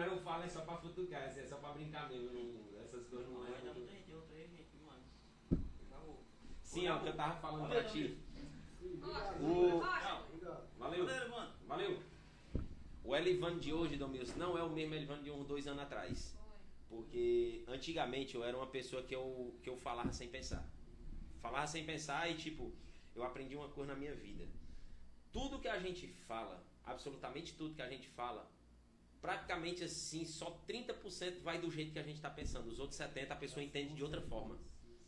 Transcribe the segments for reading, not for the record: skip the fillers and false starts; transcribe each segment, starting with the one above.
não, eu falo é só pra futucar, é só pra brincar mesmo, essas coisas não Não, é. ainda não entendi, eu tô aí, gente, mano. Acabou. Sim, é o que eu tava falando Valeu, pra ti. Rocha, Tchau. Valeu. Valeu, mano. Valeu. O Elivando de hoje, Domilson, não é o mesmo Elivando de uns 2 anos atrás. Porque antigamente eu era uma pessoa que eu falava sem pensar. Falava sem pensar e tipo, eu aprendi uma coisa na minha vida. Tudo que a gente fala, absolutamente tudo que a gente fala, praticamente assim, só 30% vai do jeito que a gente está pensando. Os outros 70% a pessoa entende de outra forma.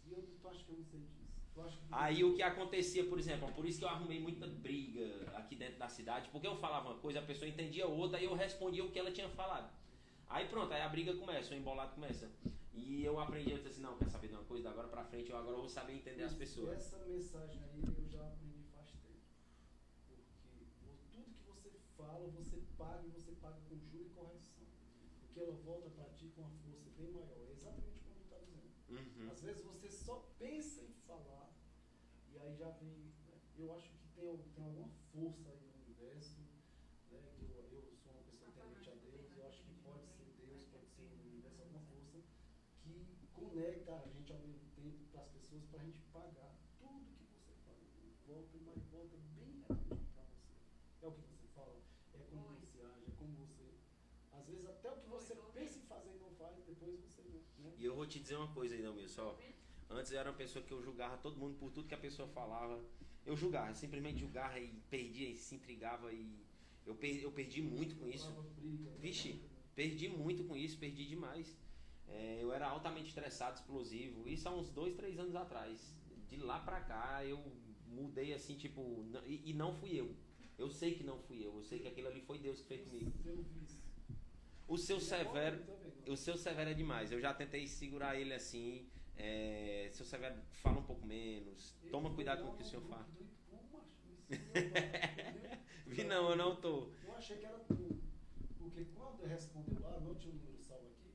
E eu tu acha que eu não sei disso? Tu acha que Aí o que acontecia, por exemplo, por isso que eu arrumei muita briga aqui dentro da cidade, porque eu falava uma coisa, a pessoa entendia outra e eu respondia o que ela tinha falado. Aí pronto, aí a briga começa, o embolado começa. E eu aprendi, eu disse assim, não, quer saber de uma coisa? Da agora pra frente eu agora vou saber entender as pessoas. Essa mensagem aí eu já aprendi faz tempo. Porque tudo que você fala, você paga com juro e correção. Porque ela volta para ti com uma força bem maior. É exatamente como tu está dizendo. Uhum. Às vezes você só pensa em falar e aí já vem. Né? Eu acho que tem alguma força aí no universo. Né? Que eu sou uma pessoa temente a Deus. Eu acho que pode ser Deus, pode ser o universo, alguma força que conecta a gente ao mesmo tempo para as pessoas, para a gente pagar tudo que você fala. Volta, mas volta bem rapidinho para você. É o que você fala, é como você age, é como você. Às vezes até o que você pensa em fazer e não faz, depois você não. Né? E eu vou te dizer uma coisa aí, não, meu, só. Antes eu era uma pessoa que eu julgava todo mundo por tudo que a pessoa falava. Eu julgava, simplesmente julgava e perdia e se intrigava e eu perdi muito com isso. Vixe, perdi muito com isso, perdi demais. Eu era altamente estressado, explosivo. Isso há uns 2, 3 anos atrás. De lá pra cá eu mudei assim, tipo, e não fui eu. Eu sei que não fui eu sei que aquilo ali foi Deus que fez comigo. O seu Severo é demais. Eu já tentei segurar ele assim. Seu Severo, fala um pouco menos. Toma cuidado com o que o senhor fala. Vi não, eu não tô. Eu achei que era tu. Porque quando eu respondeu lá, não tinha o número salvo aqui.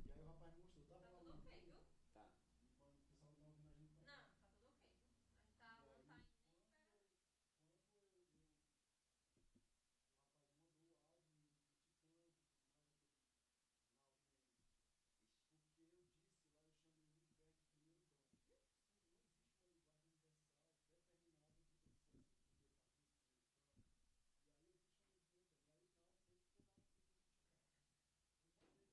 E aí o rapaz mostrou, tava lá. Tá tudo ok, viu? Tá. O pessoal não ouvindo a gente. Não, tá tudo ok, viu? A gente tá, não tá indo nem esperando. Porque eu disse lá, eu chamei muito perto do primeiro banco. Não existe uma linguagem universal determinada que tem que ser assim, porque partiu esse primeiro plano. E aí eu chamei de novo, e aí não, você ficou lá, não sei o que, eu vou te dar. Eu falei,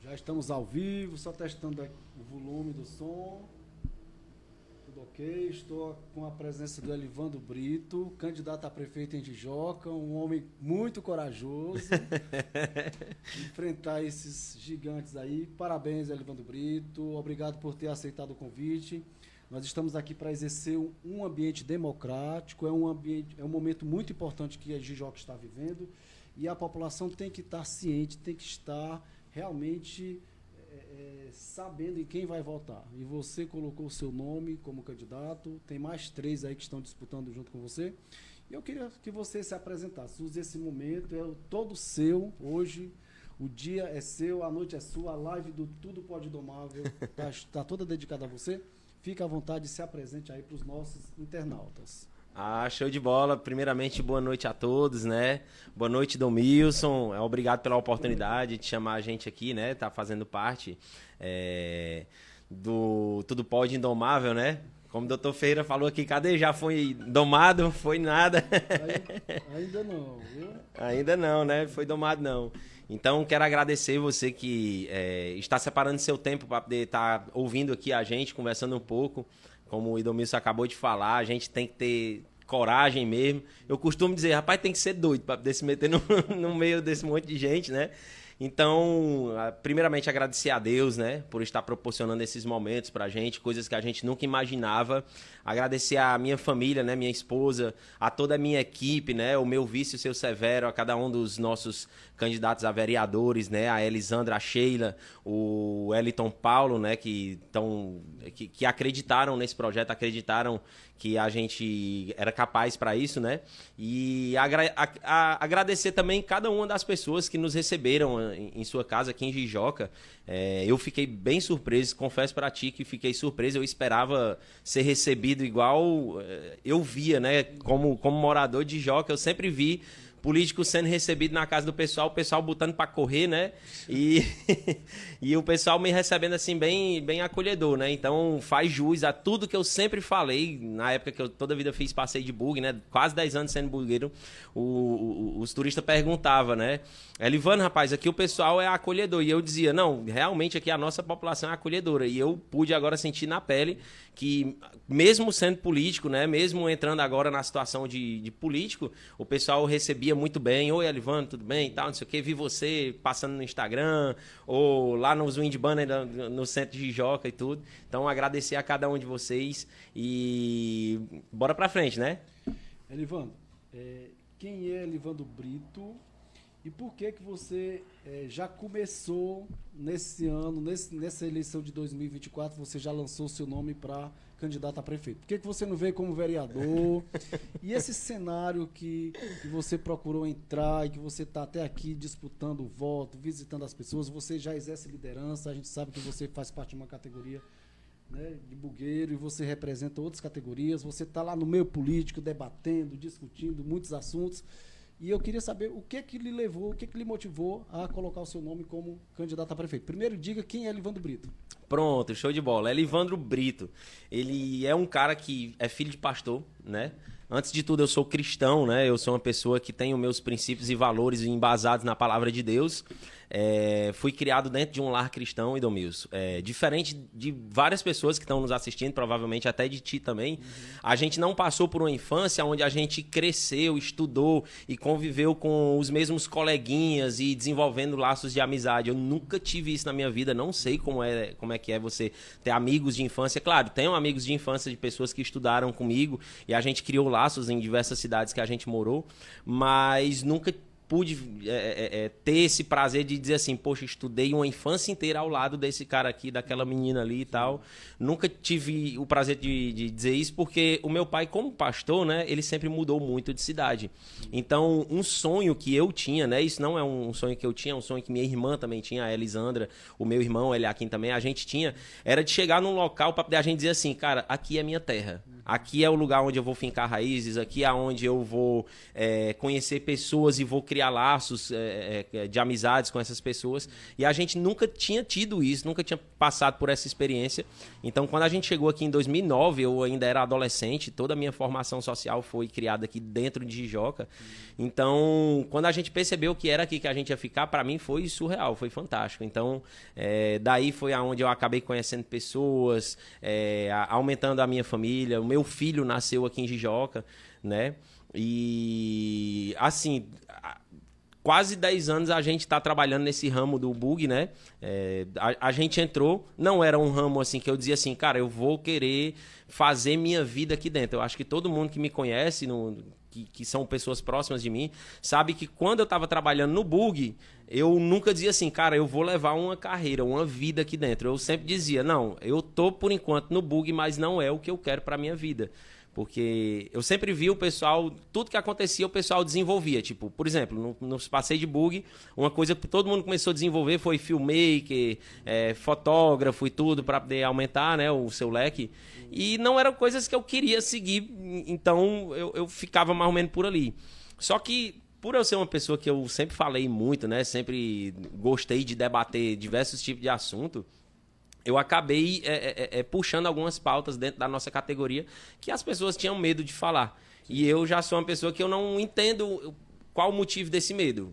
Já estamos ao vivo, só testando o volume do som. Tudo ok? Estou com a presença do Elivandro Brito, candidato a prefeito em Tijoca, um homem muito corajoso. Enfrentar esses gigantes aí. Parabéns, Elivandro Brito. Obrigado por ter aceitado o convite. Nós estamos aqui para exercer um ambiente democrático, é um momento muito importante que a Tijoca está vivendo e a população tem que estar ciente, tem que estar realmente sabendo em quem vai votar. E você colocou o seu nome como candidato, tem mais 3 aí que estão disputando junto com você. E eu queria que você se apresentasse. Use esse momento, é todo seu, hoje. O dia é seu, a noite é sua, a live do Tudo Pode Domável está toda dedicada a você. Fique à vontade e se apresente aí para os nossos internautas. Show de bola. Primeiramente, boa noite a todos, né? Boa noite, Domilson. Obrigado pela oportunidade de chamar a gente aqui, né? Tá fazendo parte do Tudo Pode Indomável, né? Como o doutor Feira falou aqui, cadê? Já foi domado? Foi nada. Ainda não, viu? Ainda não, né? Foi domado não. Então, quero agradecer você que está separando seu tempo para poder estar ouvindo aqui a gente, conversando um pouco. Como o Idomilson acabou de falar, a gente tem que ter coragem mesmo. Eu costumo dizer, rapaz, tem que ser doido para poder se meter no meio desse monte de gente, né? Então, primeiramente agradecer a Deus, né, por estar proporcionando esses momentos pra gente, coisas que a gente nunca imaginava. Agradecer a minha família, né, minha esposa, a toda a minha equipe, né, o meu vice, o seu Severo, a cada um dos nossos candidatos a vereadores, né, a Elisandra, a Sheila, o Eliton Paulo, né, que acreditaram nesse projeto, acreditaram que a gente era capaz para isso, né? E agradecer também cada uma das pessoas que nos receberam em sua casa aqui em Tijoca. Eu fiquei bem surpreso, confesso para ti que fiquei surpreso. Eu esperava ser recebido igual eu via, né? Como morador de Tijoca, eu sempre vi político sendo recebido na casa do pessoal, o pessoal botando para correr, né? E o pessoal me recebendo assim bem acolhedor, né? Então faz jus a tudo que eu sempre falei, na época que eu toda a vida fiz passeio de bug, né? Quase 10 anos sendo bugueiro, os turistas perguntavam, né? Elivandro, rapaz, aqui o pessoal é acolhedor. E eu dizia, não, realmente aqui a nossa população é acolhedora. E eu pude agora sentir na pele que, mesmo sendo político, né, mesmo entrando agora na situação de político, o pessoal recebia muito bem. Oi, Elivandro, tudo bem e tal, não sei o quê. Vi você passando no Instagram, ou lá nos Wind Banner no centro de Tijoca e tudo. Então, agradecer a cada um de vocês e bora pra frente, né? Elivandro, quem é Elivandro Brito? E por que você já começou nesse ano, nessa eleição de 2024, você já lançou seu nome para candidato a prefeito? Por que você não veio como vereador? E esse cenário que você procurou entrar e que você está até aqui disputando o voto, visitando as pessoas, você já exerce liderança, a gente sabe que você faz parte de uma categoria, né, de bugueiro, e você representa outras categorias, você está lá no meio político, debatendo, discutindo muitos assuntos. E eu queria saber o que lhe levou, o que lhe motivou a colocar o seu nome como candidato a prefeito. Primeiro, diga quem é Elivandro Brito. Pronto, show de bola. Elivandro Brito. Ele é um cara que é filho de pastor, né? Antes de tudo, eu sou cristão, né? Eu sou uma pessoa que tem os meus princípios e valores embasados na palavra de Deus. Fui criado dentro de um lar cristão, Idomilson. Diferente de várias pessoas que estão nos assistindo, provavelmente até de ti também, a gente não passou por uma infância onde a gente cresceu, estudou e conviveu com os mesmos coleguinhas e desenvolvendo laços de amizade. Eu nunca tive isso na minha vida, não sei como é que é você ter amigos de infância. Claro, tenho amigos de infância de pessoas que estudaram comigo e a gente criou laços em diversas cidades que a gente morou, mas nunca pude ter esse prazer de dizer assim, poxa, estudei uma infância inteira ao lado desse cara aqui, daquela menina ali e tal. Nunca tive o prazer de dizer isso, porque o meu pai, como pastor, né, ele sempre mudou muito de cidade. Então, um sonho que eu tinha, né, isso não é um sonho que eu tinha, é um sonho que minha irmã também tinha, a Elisandra, o meu irmão, Eliakim também, a gente tinha, era de chegar num local para poder a gente dizer assim, cara, aqui é minha terra. Aqui é o lugar onde eu vou fincar raízes, aqui é onde eu vou conhecer pessoas e vou criar criar laços de amizades com essas pessoas. E a gente nunca tinha tido isso, nunca tinha passado por essa experiência. Então, quando a gente chegou aqui em 2009, eu ainda era adolescente, toda a minha formação social foi criada aqui dentro de Jijoca. Então, quando a gente percebeu que era aqui que a gente ia ficar, para mim foi surreal, foi fantástico. Então, daí foi aonde eu acabei conhecendo pessoas, aumentando a minha família. O meu filho nasceu aqui em Jijoca, né? E, assim, quase 10 anos a gente está trabalhando nesse ramo do bug, né? A gente entrou, não era um ramo assim que eu dizia assim, cara, eu vou querer fazer minha vida aqui dentro. Eu acho que todo mundo que me conhece, que são pessoas próximas de mim, sabe que quando eu estava trabalhando no bug, eu nunca dizia assim, cara, eu vou levar uma carreira, uma vida aqui dentro. Eu sempre dizia, não, eu tô por enquanto no bug, mas não é o que eu quero para minha vida. Porque eu sempre vi o pessoal, tudo que acontecia, o pessoal desenvolvia. Tipo, por exemplo, nos passeios de bug, uma coisa que todo mundo começou a desenvolver foi filmmaker, fotógrafo e tudo, para poder aumentar, né, o seu leque. E não eram coisas que eu queria seguir, então eu ficava mais ou menos por ali. Só que, por eu ser uma pessoa que eu sempre falei muito, né, sempre gostei de debater diversos tipos de assunto, eu acabei puxando algumas pautas dentro da nossa categoria que as pessoas tinham medo de falar. E eu já sou uma pessoa que eu não entendo qual o motivo desse medo.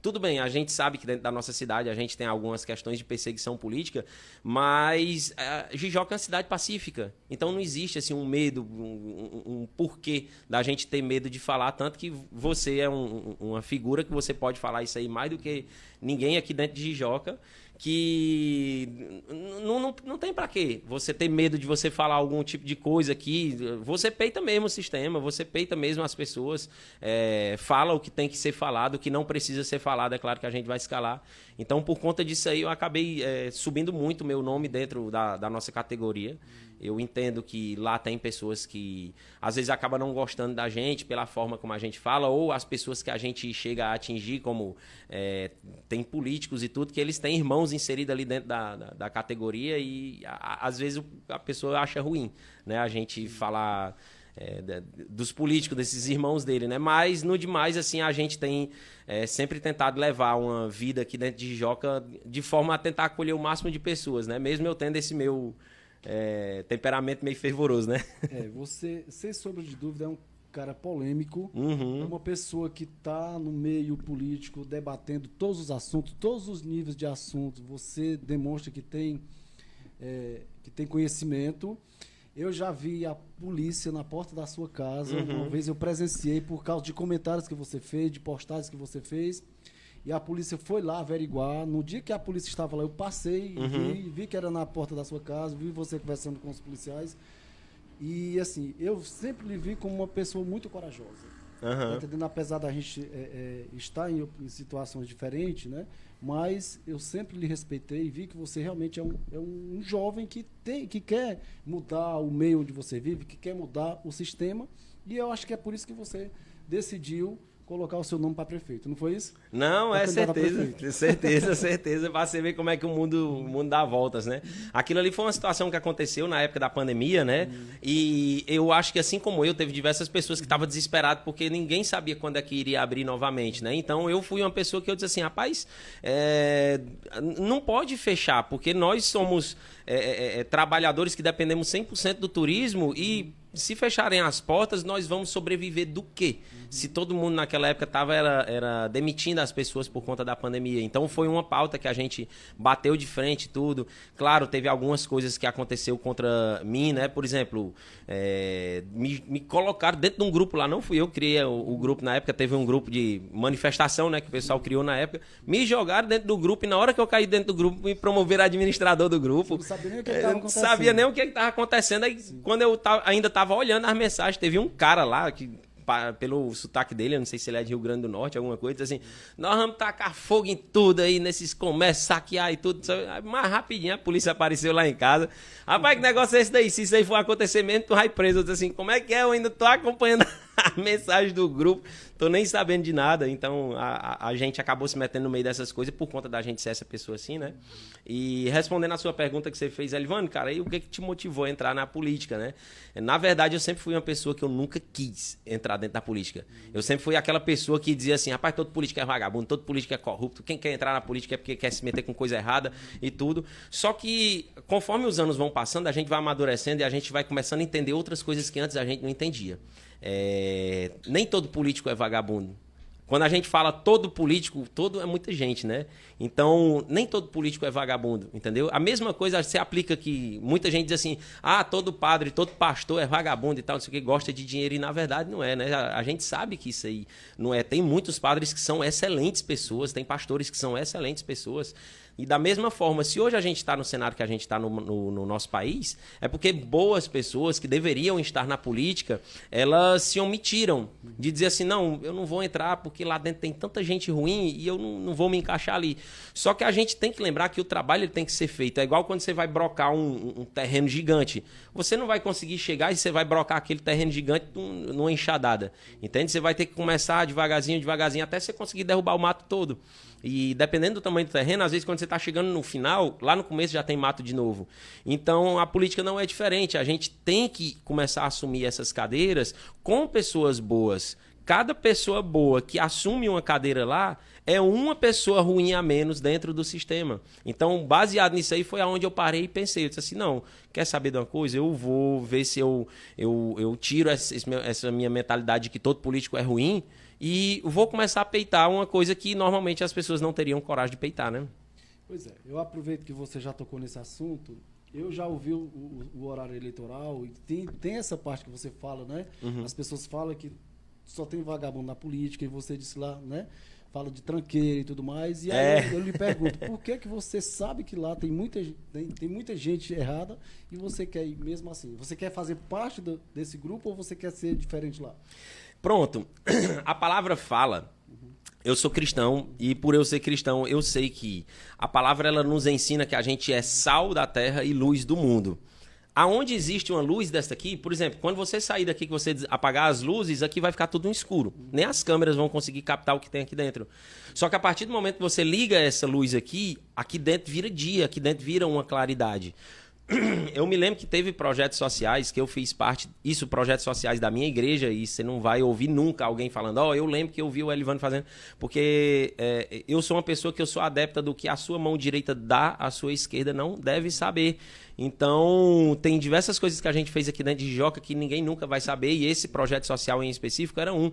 Tudo bem, a gente sabe que dentro da nossa cidade a gente tem algumas questões de perseguição política, mas Jijoca é uma cidade pacífica. Então não existe assim, um medo, um porquê da gente ter medo de falar, tanto que você é uma figura que você pode falar isso aí mais do que ninguém aqui dentro de Jijoca, que não tem pra quê você ter medo de você falar algum tipo de coisa aqui. Você peita mesmo o sistema, você peita mesmo as pessoas, fala o que tem que ser falado, o que não precisa ser falado, é claro que a gente vai escalar. Então, por conta disso aí, eu acabei subindo muito o meu nome dentro da nossa categoria. Eu entendo que lá tem pessoas que às vezes acabam não gostando da gente pela forma como a gente fala, ou as pessoas que a gente chega a atingir, como tem políticos e tudo, que eles têm irmãos inseridos ali dentro da categoria e às vezes a pessoa acha ruim, né? A gente falar dos políticos, desses irmãos dele, né? Mas, no demais, assim, a gente tem sempre tentado levar uma vida aqui dentro de Jijoca de forma a tentar acolher o máximo de pessoas, né? Mesmo eu tendo esse meu temperamento meio fervoroso, né? Você, sem sombra de dúvida, é um cara polêmico, Uhum. é uma pessoa que está no meio político debatendo todos os assuntos, todos os níveis de assuntos. Você demonstra que tem conhecimento. Eu já vi a polícia na porta da sua casa. Uhum. Uma vez eu presenciei por causa de comentários que você fez, de postagens que você fez. E a polícia foi lá averiguar. No dia que a polícia estava lá, eu passei e vi que era na porta da sua casa, vi você conversando com os policiais. E, assim, eu sempre lhe vi como uma pessoa muito corajosa. Tá entendendo? Apesar da gente estar em situações diferentes, né? Mas eu sempre lhe respeitei e vi que você realmente é um jovem que quer mudar o meio onde você vive, que quer mudar o sistema. E eu acho que é por isso que você decidiu colocar o seu nome para prefeito, não foi isso? Não, certeza, para você ver como é que o mundo dá voltas, né? Aquilo ali foi uma situação que aconteceu na época da pandemia, né? E eu acho que, assim como eu, teve diversas pessoas que estavam desesperadas porque ninguém sabia quando é que iria abrir novamente, né? Então, eu fui uma pessoa que eu disse assim, rapaz, não pode fechar, porque nós somos trabalhadores que dependemos 100% do turismo e se fecharem as portas, nós vamos sobreviver do quê? Se todo mundo naquela época estava era demitindo as pessoas por conta da pandemia. Então foi uma pauta que a gente bateu de frente e tudo. Claro, teve algumas coisas que aconteceu contra mim, né? Por exemplo, me colocaram dentro de um grupo lá, não fui eu que criei o grupo na época, teve um grupo de manifestação, né, que o pessoal criou na época. Me jogaram dentro do grupo e na hora que eu caí dentro do grupo, me promoveram administrador do grupo. Não sabia nem o que estava acontecendo. Sabia nem o que estava acontecendo. Aí, quando eu ainda estava olhando as mensagens, teve um cara lá que, pelo sotaque dele, eu não sei se ele é de Rio Grande do Norte, alguma coisa, assim, nós vamos tacar fogo em tudo aí, nesses comércios, saquear e tudo. Mais rapidinho a polícia apareceu lá em casa. Rapaz, que negócio é esse daí? Se isso aí for acontecer mesmo, tu vai preso. Eu disse assim, como é que é? Eu ainda tô acompanhando a mensagem do grupo, tô nem sabendo de nada. Então, a gente acabou se metendo no meio dessas coisas por conta da gente ser essa pessoa assim, né? E respondendo a sua pergunta que você fez, Elivano, cara, e o que te motivou a entrar na política, né? Na verdade, eu sempre fui uma pessoa que eu nunca quis entrar dentro da política. Eu sempre fui aquela pessoa que dizia assim, rapaz, todo político é vagabundo, todo político é corrupto, quem quer entrar na política é porque quer se meter com coisa errada e tudo. Só que, conforme os anos vão passando, a gente vai amadurecendo e a gente vai começando a entender outras coisas que antes a gente não entendia. Nem todo político é vagabundo. Quando a gente fala todo político, todo é muita gente, né? Então, nem todo político é vagabundo, entendeu? A mesma coisa se aplica que muita gente diz assim, todo padre, todo pastor é vagabundo e tal, não sei o que, gosta de dinheiro, e na verdade não é, né? A gente sabe que isso aí não é. Tem muitos padres que são excelentes pessoas, tem pastores que são excelentes pessoas. E da mesma forma, se hoje a gente está no cenário que a gente está no nosso país, é porque boas pessoas que deveriam estar na política, elas se omitiram de dizer assim, não, eu não vou entrar porque lá dentro tem tanta gente ruim e eu não vou me encaixar ali. Só que a gente tem que lembrar que o trabalho ele tem que ser feito. É igual quando você vai brocar um terreno gigante. Você não vai conseguir chegar e você vai brocar aquele terreno gigante numa enxadada. Entende? Você vai ter que começar devagarzinho, até você conseguir derrubar o mato todo. E dependendo do tamanho do terreno, às vezes quando você está chegando no final, lá no começo já tem mato de novo. Então a política não é diferente. A gente tem que começar a assumir essas cadeiras com pessoas boas. Cada pessoa boa que assume uma cadeira lá é uma pessoa ruim a menos dentro do sistema. Então, baseado nisso aí, foi aonde eu parei e pensei. Eu disse assim, não, quer saber de uma coisa? Eu vou ver se eu tiro essa minha mentalidade de que todo político é ruim e vou começar a peitar uma coisa que normalmente as pessoas não teriam coragem de peitar, né? Pois é, eu aproveito que você já tocou nesse assunto. Eu já ouvi o horário eleitoral e tem essa parte que você fala, né? Uhum. As pessoas falam que só tem vagabundo na política e você disse lá, né? Fala de tranqueira e tudo mais. E aí eu lhe pergunto, por que você sabe que lá tem muita gente errada e você quer ir mesmo assim? Você quer fazer parte desse grupo ou você quer ser diferente lá? Pronto. A palavra fala. Eu sou cristão e por eu ser cristão, eu sei que a palavra ela nos ensina que a gente é sal da terra e luz do mundo. Aonde existe uma luz desta aqui, por exemplo, quando você sair daqui, que você apagar as luzes, aqui vai ficar tudo no escuro. Nem as câmeras vão conseguir captar o que tem aqui dentro. Só que a partir do momento que você liga essa luz aqui dentro vira dia, aqui dentro vira uma claridade. Eu me lembro que teve projetos sociais que eu fiz parte, projetos sociais da minha igreja, e você não vai ouvir nunca alguém falando, eu lembro que eu vi o Elivano fazendo, porque eu sou uma pessoa que eu sou adepta do que a sua mão direita dá, a sua esquerda não deve saber. Então, tem diversas coisas que a gente fez aqui dentro de Jijoca que ninguém nunca vai saber, e esse projeto social em específico era um.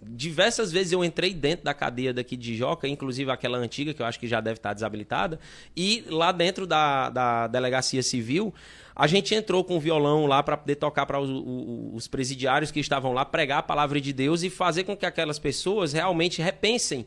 Diversas vezes eu entrei dentro da cadeia daqui de Jijoca, inclusive aquela antiga, que eu acho que já deve estar desabilitada, e lá dentro da delegacia civil, a gente entrou com o violão lá para poder tocar para os presidiários que estavam lá, pregar a palavra de Deus e fazer com que aquelas pessoas realmente repensem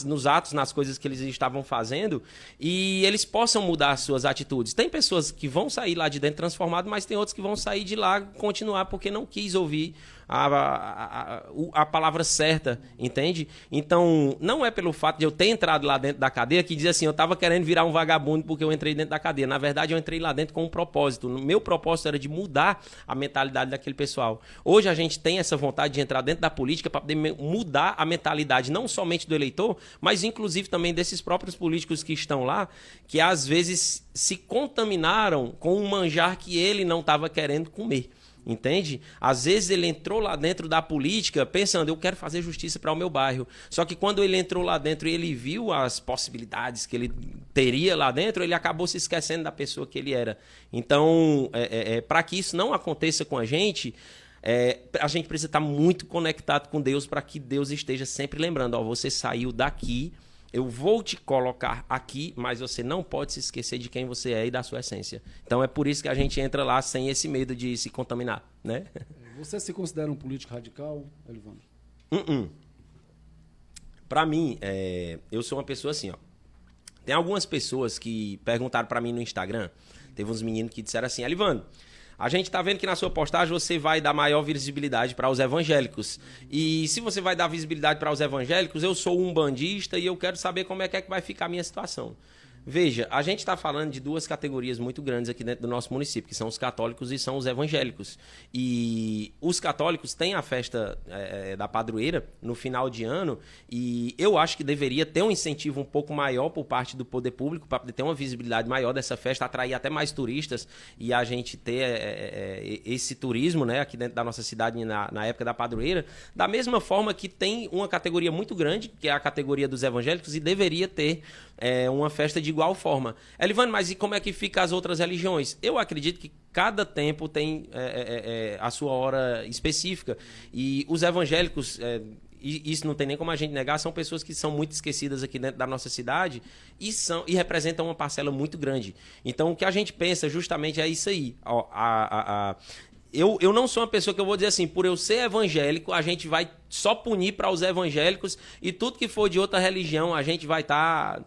nos atos, nas coisas que eles estavam fazendo, e eles possam mudar as suas atitudes. Tem pessoas que vão sair lá de dentro transformadas, mas tem outros que vão sair de lá continuar porque não quis ouvir a palavra certa, entende? Então, não é pelo fato de eu ter entrado lá dentro da cadeia que diz assim, eu estava querendo virar um vagabundo porque eu entrei dentro da cadeia. Na verdade, eu entrei lá dentro com um propósito. O meu propósito era de mudar a mentalidade daquele pessoal. Hoje a gente tem essa vontade de entrar dentro da política para poder mudar a mentalidade não somente do eleitor, mas inclusive também desses próprios políticos que estão lá, que às vezes se contaminaram com um manjar que ele não estava querendo comer. Entende? Às vezes ele entrou lá dentro da política pensando, eu quero fazer justiça para o meu bairro. Só que quando ele entrou lá dentro e ele viu as possibilidades que ele teria lá dentro, ele acabou se esquecendo da pessoa que ele era. Então, para que isso não aconteça com a gente precisa estar muito conectado com Deus para que Deus esteja sempre lembrando, você saiu daqui, eu vou te colocar aqui, mas você não pode se esquecer de quem você é e da sua essência. Então é por isso que a gente entra lá sem esse medo de se contaminar, né? Você se considera um político radical, Elivano? Para mim, eu sou uma pessoa assim, ó. Tem algumas pessoas que perguntaram para mim no Instagram, teve uns meninos que disseram assim, Elivano, a gente está vendo que na sua postagem você vai dar maior visibilidade para os evangélicos. E se você vai dar visibilidade para os evangélicos, eu sou um bandista e eu quero saber como é que vai ficar a minha situação. Veja, a gente está falando de duas categorias muito grandes aqui dentro do nosso município, que são os católicos e são os evangélicos. E os católicos têm a festa da padroeira no final de ano, e eu acho que deveria ter um incentivo um pouco maior por parte do poder público para poder ter uma visibilidade maior dessa festa, atrair até mais turistas e a gente ter esse turismo, né, aqui dentro da nossa cidade na época da padroeira, da mesma forma que tem uma categoria muito grande, que é a categoria dos evangélicos, e deveria ter uma festa de igual forma. Elivane, mas e como é que fica as outras religiões? Eu acredito que cada tempo tem a sua hora específica. E os evangélicos, e isso não tem nem como a gente negar, são pessoas que são muito esquecidas aqui dentro da nossa cidade e representam uma parcela muito grande. Então, o que a gente pensa justamente é isso aí. Eu não sou uma pessoa que eu vou dizer assim, por eu ser evangélico, a gente vai só punir para os evangélicos e tudo que for de outra religião a gente vai estar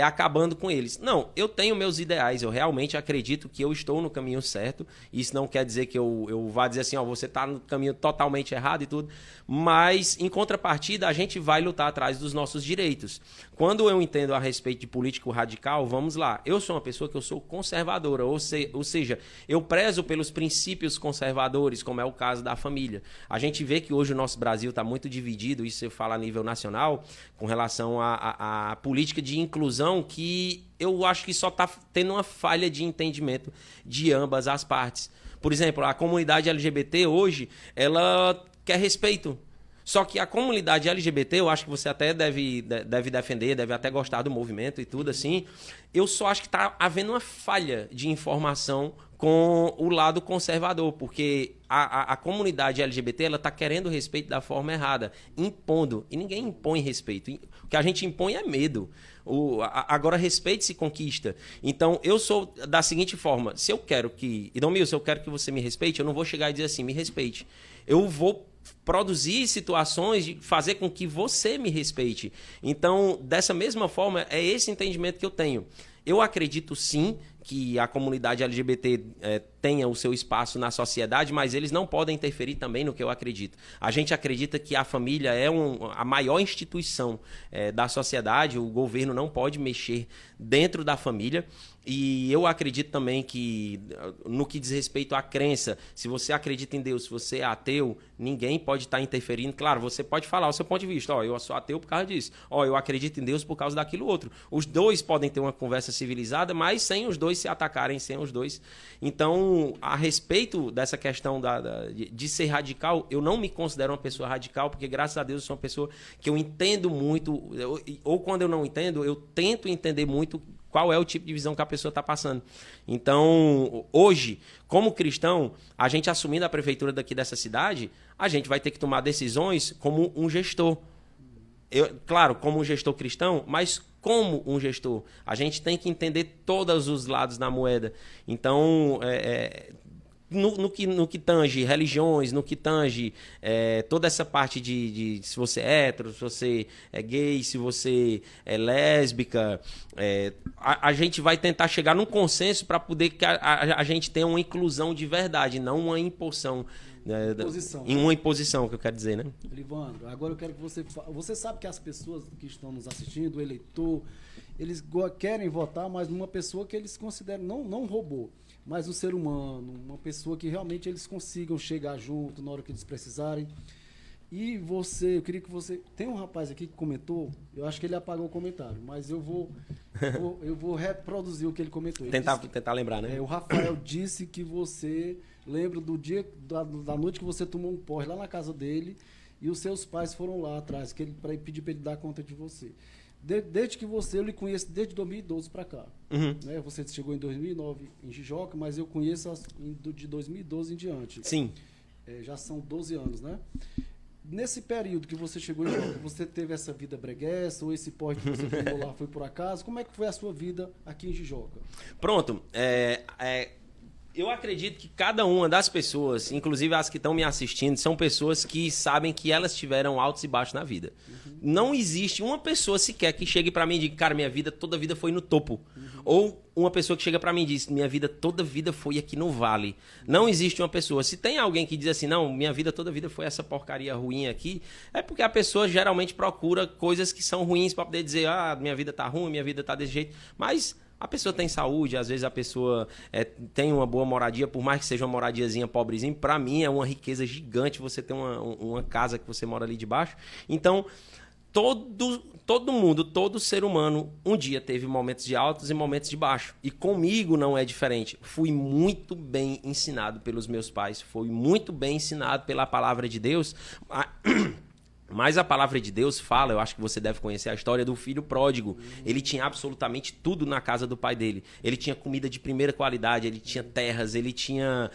acabando com eles. Não, eu tenho meus ideais, eu realmente acredito que eu estou no caminho certo. Isso não quer dizer que eu vá dizer assim, ó, você está no caminho totalmente errado e tudo, mas em contrapartida a gente vai lutar atrás dos nossos direitos. Quando eu entendo a respeito de político radical, vamos lá, eu sou uma pessoa que eu sou conservadora, ou seja, eu prezo pelos princípios conservadores, como é o caso da família. A gente vê que hoje o nosso Brasil está muito dividido, isso eu falo a nível nacional, com relação à política de inclusão, que eu acho que só está tendo uma falha de entendimento de ambas as partes. Por exemplo, a comunidade LGBT hoje, ela quer respeito. Só que a comunidade LGBT, eu acho que você até deve defender, deve até gostar do movimento e tudo assim, eu só acho que está havendo uma falha de informação com o lado conservador, porque a comunidade LGBT ela está querendo respeito da forma errada, impondo, e ninguém impõe respeito. O que a gente impõe é medo. Agora, respeito se conquista. Então, eu sou da seguinte forma, se eu quero que você me respeite, eu não vou chegar e dizer assim, me respeite. Eu vou produzir situações de fazer com que você me respeite. Então, dessa mesma forma, é esse entendimento que eu tenho. Eu acredito sim que a comunidade LGBT tenha o seu espaço na sociedade, mas eles não podem interferir também no que eu acredito. A gente acredita que a família é a maior instituição da sociedade, o governo não pode mexer dentro da família. E eu acredito também que, no que diz respeito à crença, se você acredita em Deus, se você é ateu, ninguém pode estar interferindo. Claro, você pode falar o seu ponto de vista. Ó, eu sou ateu por causa disso. Ó, eu acredito em Deus por causa daquilo outro. Os dois podem ter uma conversa civilizada, mas sem os dois se atacarem, sem os dois. Então, a respeito dessa questão de ser radical, eu não me considero uma pessoa radical, porque, graças a Deus, eu sou uma pessoa que eu entendo muito, ou quando eu não entendo, eu tento entender muito qual é o tipo de visão que a pessoa está passando. Então, hoje, como cristão, a gente assumindo a prefeitura daqui dessa cidade, a gente vai ter que tomar decisões como um gestor. Claro, como um gestor cristão, mas como um gestor. A gente tem que entender todos os lados da moeda. Então, no que tange religiões, no que tange toda essa parte de se você é hétero, se você é gay, se você é lésbica, a gente vai tentar chegar num consenso para poder que a gente tenha uma inclusão de verdade, não uma imposição. Em uma imposição, que eu quero dizer, né? Livandro, agora eu quero que você sabe que as pessoas que estão nos assistindo, o eleitor, eles querem votar, mas numa pessoa que eles consideram, não um robô, mas um ser humano, uma pessoa que realmente eles consigam chegar junto na hora que eles precisarem. E eu queria que você... Tem um rapaz aqui que comentou, eu acho que ele apagou o comentário, mas eu vou reproduzir o que ele comentou. Tentar lembrar, né? O Rafael disse que você lembra do dia, da noite que você tomou um porre lá na casa dele e os seus pais foram lá atrás, para pedir para ele dar conta de você. Desde que eu lhe conheço desde 2012 para cá. Uhum. Né? Você chegou em 2009 em Jijoca, mas eu conheço de 2012 em diante. Sim. Já são 12 anos, né? Nesse período que você chegou em Jijoca, você teve essa vida breguessa, ou esse porre que você tomou lá foi por acaso? Como é que foi a sua vida aqui em Jijoca? Pronto. Eu acredito que cada uma das pessoas, inclusive as que estão me assistindo, são pessoas que sabem que elas tiveram altos e baixos na vida. Não existe uma pessoa sequer que chegue pra mim e diga, cara, minha vida, toda vida foi no topo. Ou uma pessoa que chega pra mim e diz, minha vida, toda vida foi aqui no vale. Não existe uma pessoa. Se tem alguém que diz assim, não, minha vida, toda vida foi essa porcaria ruim aqui, é porque a pessoa geralmente procura coisas que são ruins pra poder dizer, ah, minha vida tá ruim, minha vida tá desse jeito. Mas a pessoa tem saúde, às vezes a pessoa tem uma boa moradia, por mais que seja uma moradiazinha pobrezinha, pra mim é uma riqueza gigante você ter uma casa que você mora ali debaixo. Então, todo mundo, todo ser humano, um dia teve momentos de altos e momentos de baixo. E comigo não é diferente. Fui muito bem ensinado pelos meus pais, fui muito bem ensinado pela palavra de Deus. Mas a palavra de Deus fala, eu acho que você deve conhecer a história do filho pródigo. Ele tinha absolutamente tudo na casa do pai dele. Ele tinha comida de primeira qualidade, ele tinha terras, ele tinha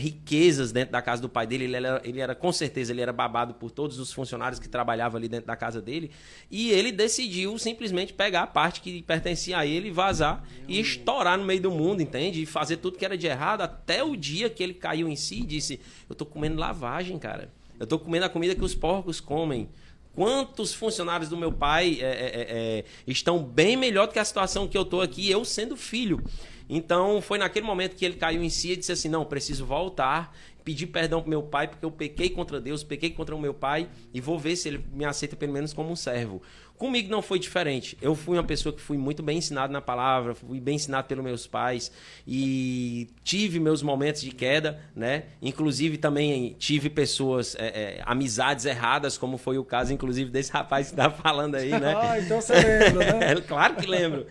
riquezas dentro da casa do pai dele. Ele era, com certeza, ele era babado por todos os funcionários que trabalhavam ali dentro da casa dele. E ele decidiu simplesmente pegar a parte que pertencia a ele, vazar e estourar no meio do mundo, entende? E fazer tudo que era de errado, até o dia que ele caiu em si e disse, eu tô comendo lavagem, cara. Eu estou comendo a comida que os porcos comem. Quantos funcionários do meu pai estão bem melhor do que a situação que eu estou aqui, eu sendo filho. Então, foi naquele momento que ele caiu em si e disse assim, não, preciso voltar, pedir perdão para meu pai, porque eu pequei contra Deus, pequei contra o meu pai, e vou ver se ele me aceita pelo menos como um servo. Comigo não foi diferente. Eu fui uma pessoa que fui muito bem ensinado na palavra, fui bem ensinado pelos meus pais e tive meus momentos de queda, né? Inclusive também tive pessoas, amizades erradas, como foi o caso, inclusive, desse rapaz que está falando aí, né? Ah, então você lembra, né? Claro que lembro.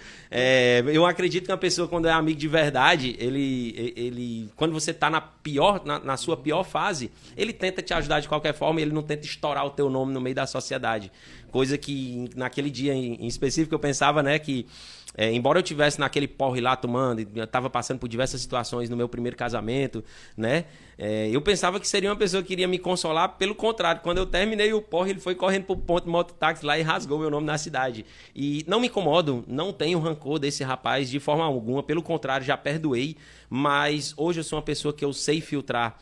Eu acredito que uma pessoa, quando é amigo de verdade, ele quando você está na sua pior fase, ele tenta te ajudar de qualquer forma e ele não tenta estourar o teu nome no meio da sociedade. Coisa que naquele dia em específico eu pensava, né, que embora eu tivesse naquele porre lá tomando, eu estava passando por diversas situações no meu primeiro casamento, né, eu pensava que seria uma pessoa que iria me consolar. Pelo contrário, quando eu terminei o porre, ele foi correndo pro ponto de mototáxi lá e rasgou meu nome na cidade. E não me incomodo, não tenho rancor desse rapaz de forma alguma, pelo contrário, já perdoei, mas hoje eu sou uma pessoa que eu sei filtrar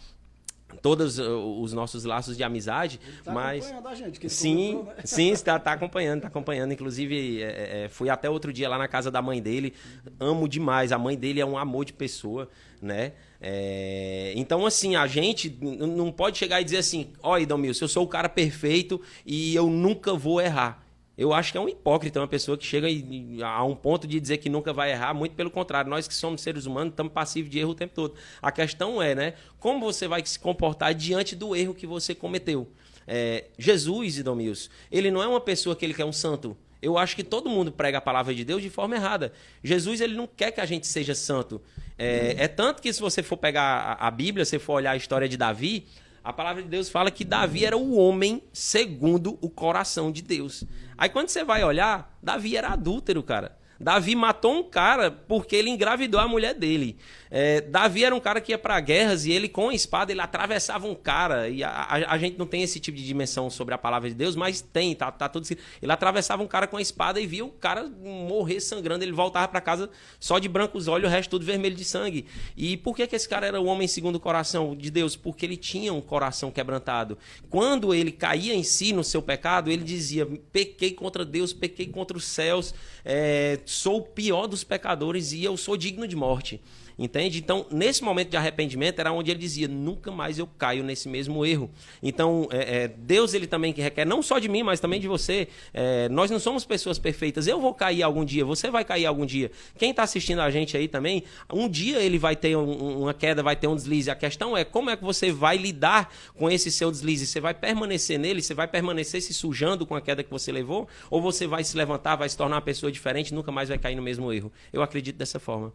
todos os nossos laços de amizade, tá mas acompanhando a gente, que sim, comentou, né? sim, está acompanhando. Inclusive, fui até outro dia lá na casa da mãe dele, amo demais. A mãe dele é um amor de pessoa, né? Então, assim, a gente não pode chegar e dizer assim, ó, Idomilson, eu sou o cara perfeito e eu nunca vou errar. Eu acho que é um hipócrita, uma pessoa que chega a um ponto de dizer que nunca vai errar. Muito pelo contrário, nós que somos seres humanos estamos passivos de erro o tempo todo. A questão é, né, como você vai se comportar diante do erro que você cometeu. Jesus, Idomilson, ele não é uma pessoa que ele quer um santo. Eu acho que todo mundo prega a palavra de Deus de forma errada. Jesus, ele não quer que a gente seja santo. Tanto que se você for pegar a Bíblia, se for olhar a história de Davi, a palavra de Deus fala que Davi era o homem segundo o coração de Deus. Aí quando você vai olhar, Davi era adúltero, cara. Davi matou um cara porque ele engravidou a mulher dele. Davi era um cara que ia para guerras e ele, com a espada, ele atravessava um cara. E a gente não tem esse tipo de dimensão sobre a palavra de Deus, mas tem, tá tudo escrito. Ele atravessava um cara com a espada e via o cara morrer sangrando. Ele voltava para casa só de brancos olhos, o resto tudo vermelho de sangue. E por que esse cara era o homem segundo o coração de Deus? Porque ele tinha um coração quebrantado. Quando ele caía em si no seu pecado, ele dizia, pequei contra Deus, pequei contra os céus, sou o pior dos pecadores e eu sou digno de morte. Entende? Então, nesse momento de arrependimento, era onde ele dizia, nunca mais eu caio nesse mesmo erro. Então, Deus, ele também que requer, não só de mim, mas também de você. Nós não somos pessoas perfeitas. Eu vou cair algum dia, você vai cair algum dia. Quem está assistindo a gente aí também, um dia ele vai ter uma queda, vai ter um deslize. A questão é, como é que você vai lidar com esse seu deslize? Você vai permanecer nele? Você vai permanecer se sujando com a queda que você levou? Ou você vai se levantar, vai se tornar uma pessoa diferente, nunca mais vai cair no mesmo erro? Eu acredito dessa forma.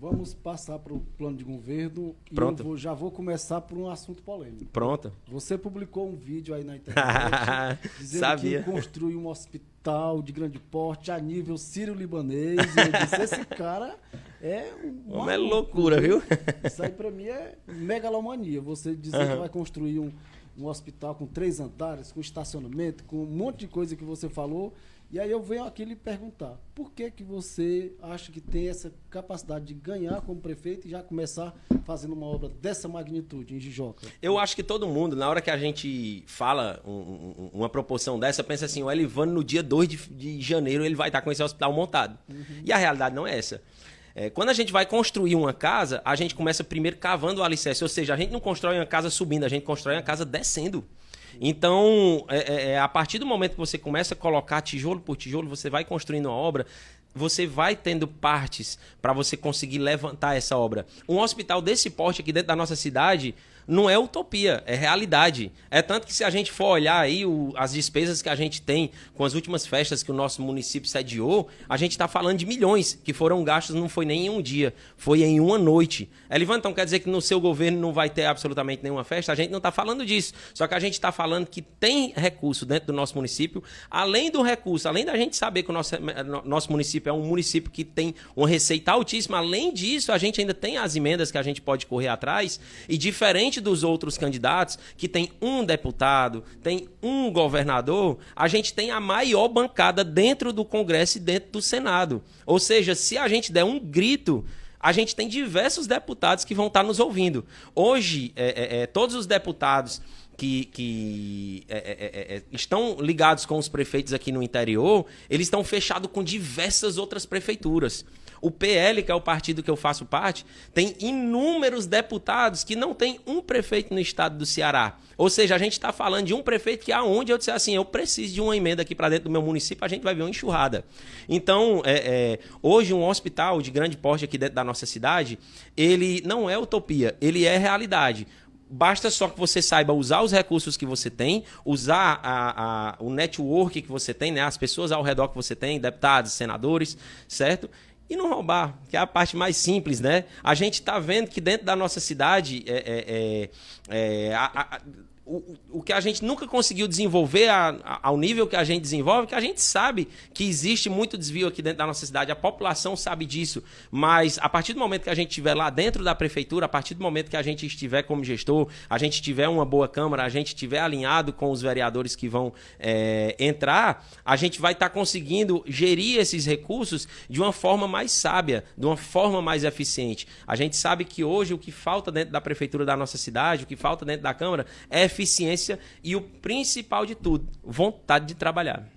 Vamos passar para o plano de governo. Pronto. E eu já vou começar por um assunto polêmico. Pronto. Você publicou um vídeo aí na internet dizendo Sabia. que construiu um hospital de grande porte a nível sírio-libanês. E eu disse, esse cara é uma loucura, viu? Isso aí para mim é megalomania. Você dizer que vai construir um hospital com 3 andares, com estacionamento, com um monte de coisa que você falou. E aí eu venho aqui lhe perguntar, por que que você acha que tem essa capacidade de ganhar como prefeito e já começar fazendo uma obra dessa magnitude em Jijoca? Eu acho que todo mundo, na hora que a gente fala uma proporção dessa, pensa assim, o Elivano no dia 2 de janeiro ele vai estar com esse hospital montado. E a realidade não é essa. Quando a gente vai construir uma casa, a gente começa primeiro cavando o alicerce, ou seja, a gente não constrói uma casa subindo, a gente constrói uma casa descendo. Então, a partir do momento que você começa a colocar tijolo por tijolo, você vai construindo uma obra, você vai tendo partes para você conseguir levantar essa obra. Um hospital desse porte aqui dentro da nossa cidade não é utopia, é realidade. É tanto que se a gente for olhar aí as despesas que a gente tem com as últimas festas que o nosso município sediou, a gente está falando de milhões que foram gastos, não foi nem em um dia, foi em uma noite. Elivan, então quer dizer que no seu governo não vai ter absolutamente nenhuma festa? A gente não está falando disso. Só que a gente está falando que tem recurso dentro do nosso município. Além do recurso, além da gente saber que o nosso município é um município que tem uma receita altíssima, além disso, a gente ainda tem as emendas que a gente pode correr atrás. E diferente dos outros candidatos, que tem um deputado, tem um governador, a gente tem a maior bancada dentro do Congresso e dentro do Senado. Ou seja, se a gente der um grito, a gente tem diversos deputados que vão estar nos ouvindo. Hoje, todos os deputados que estão ligados com os prefeitos aqui no interior, eles estão fechados com diversas outras prefeituras. O PL, que é o partido que eu faço parte, tem inúmeros deputados que não tem um prefeito no estado do Ceará. Ou seja, a gente está falando de um prefeito que aonde eu disser assim, eu preciso de uma emenda aqui para dentro do meu município, a gente vai ver uma enxurrada. Então, hoje um hospital de grande porte aqui dentro da nossa cidade, ele não é utopia, ele é realidade. Basta só que você saiba usar os recursos que você tem, usar o network que você tem, né? As pessoas ao redor que você tem, deputados, senadores, certo? E não roubar, que é a parte mais simples, né? A gente está vendo que dentro da nossa cidade o que a gente nunca conseguiu desenvolver ao nível que a gente desenvolve, que a gente sabe que existe muito desvio aqui dentro da nossa cidade, a população sabe disso, mas a partir do momento que a gente estiver lá dentro da prefeitura, a partir do momento que a gente estiver como gestor, a gente tiver uma boa Câmara, a gente estiver alinhado com os vereadores que vão entrar, a gente vai estar conseguindo gerir esses recursos de uma forma mais sábia, de uma forma mais eficiente. A gente sabe que hoje o que falta dentro da prefeitura da nossa cidade, o que falta dentro da Câmara é eficiência e o principal de tudo, vontade de trabalhar.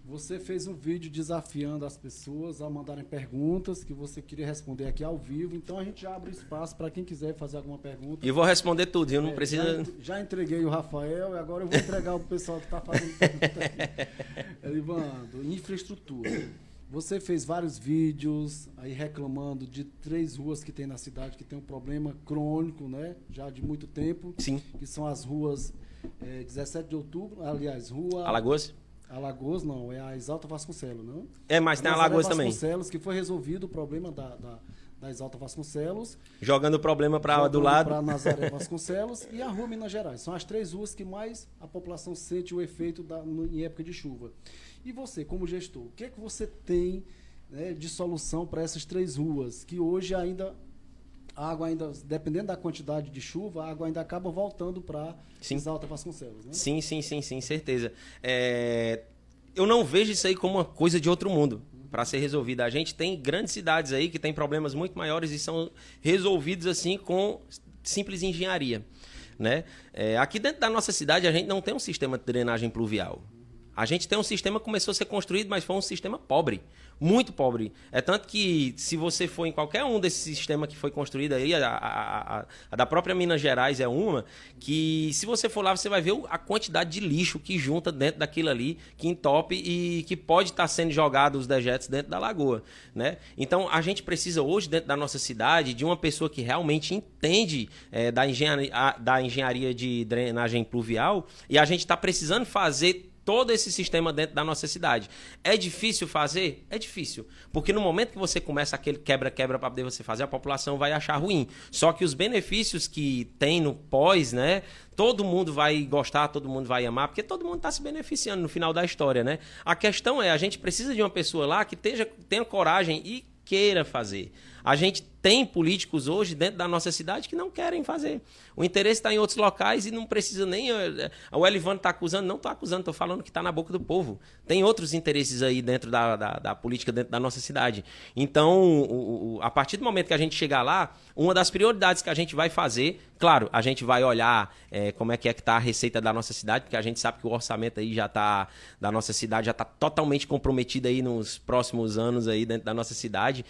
Você fez um vídeo desafiando as pessoas a mandarem perguntas que você queria responder aqui ao vivo, então a gente já abre espaço para quem quiser fazer alguma pergunta. E vou responder tudo, eu não preciso... Já entreguei o Rafael e agora eu vou entregar o pessoal que está fazendo pergunta aqui. Elivando, infraestrutura. Você fez vários vídeos aí reclamando de 3 ruas que tem na cidade que tem um problema crônico, né? Já de muito tempo. Sim. Que são as ruas 17 de outubro, aliás, rua... Alagoas? Alagoas não, é a Exalta Vasconcelos, não? Mas tem Alagoas também. Vasconcelos, que foi resolvido o problema da Exalta Vasconcelos. Jogando o problema para do lado. Para Nazaré Vasconcelos e a rua Minas Gerais. São as 3 ruas que mais a população sente o efeito em época de chuva. E você, como gestor, o que é que você tem, né, de solução para essas 3 ruas? Que hoje a água ainda, dependendo da quantidade de chuva, a água ainda acaba voltando para Exalta Vasconcelos, né? Sim, certeza. Eu não vejo isso aí como uma coisa de outro mundo para ser resolvida. A gente tem grandes cidades aí que têm problemas muito maiores e são resolvidos assim com simples engenharia, né? Aqui dentro da nossa cidade a gente não tem um sistema de drenagem pluvial. A gente tem um sistema que começou a ser construído, mas foi um sistema pobre, muito pobre. É tanto que, se você for em qualquer um desses sistemas que foi construído aí, a da própria Minas Gerais é uma, que se você for lá, você vai ver a quantidade de lixo que junta dentro daquilo ali, que entope e que pode estar sendo jogado os dejetos dentro da lagoa, né? Então, a gente precisa hoje, dentro da nossa cidade, de uma pessoa que realmente entende da engenharia de drenagem pluvial, e a gente está precisando fazer todo esse sistema dentro da nossa cidade. É difícil fazer? É difícil. Porque no momento que você começa aquele quebra-quebra para poder você fazer, a população vai achar ruim. Só que os benefícios que tem no pós, né? Todo mundo vai gostar, todo mundo vai amar, porque todo mundo está se beneficiando no final da história, né? A questão é, a gente precisa de uma pessoa lá que tenha coragem e queira fazer. A gente tem políticos hoje dentro da nossa cidade que não querem fazer. O interesse está em outros locais e não precisa nem... O Elivandro está acusando, não estou acusando, estou falando que está na boca do povo. Tem outros interesses aí dentro da política, dentro da nossa cidade. Então, a partir do momento que a gente chegar lá, uma das prioridades que a gente vai fazer, claro, a gente vai olhar como é que está a receita da nossa cidade, porque a gente sabe que o orçamento aí da nossa cidade já está totalmente comprometido aí nos próximos anos aí dentro da nossa cidade.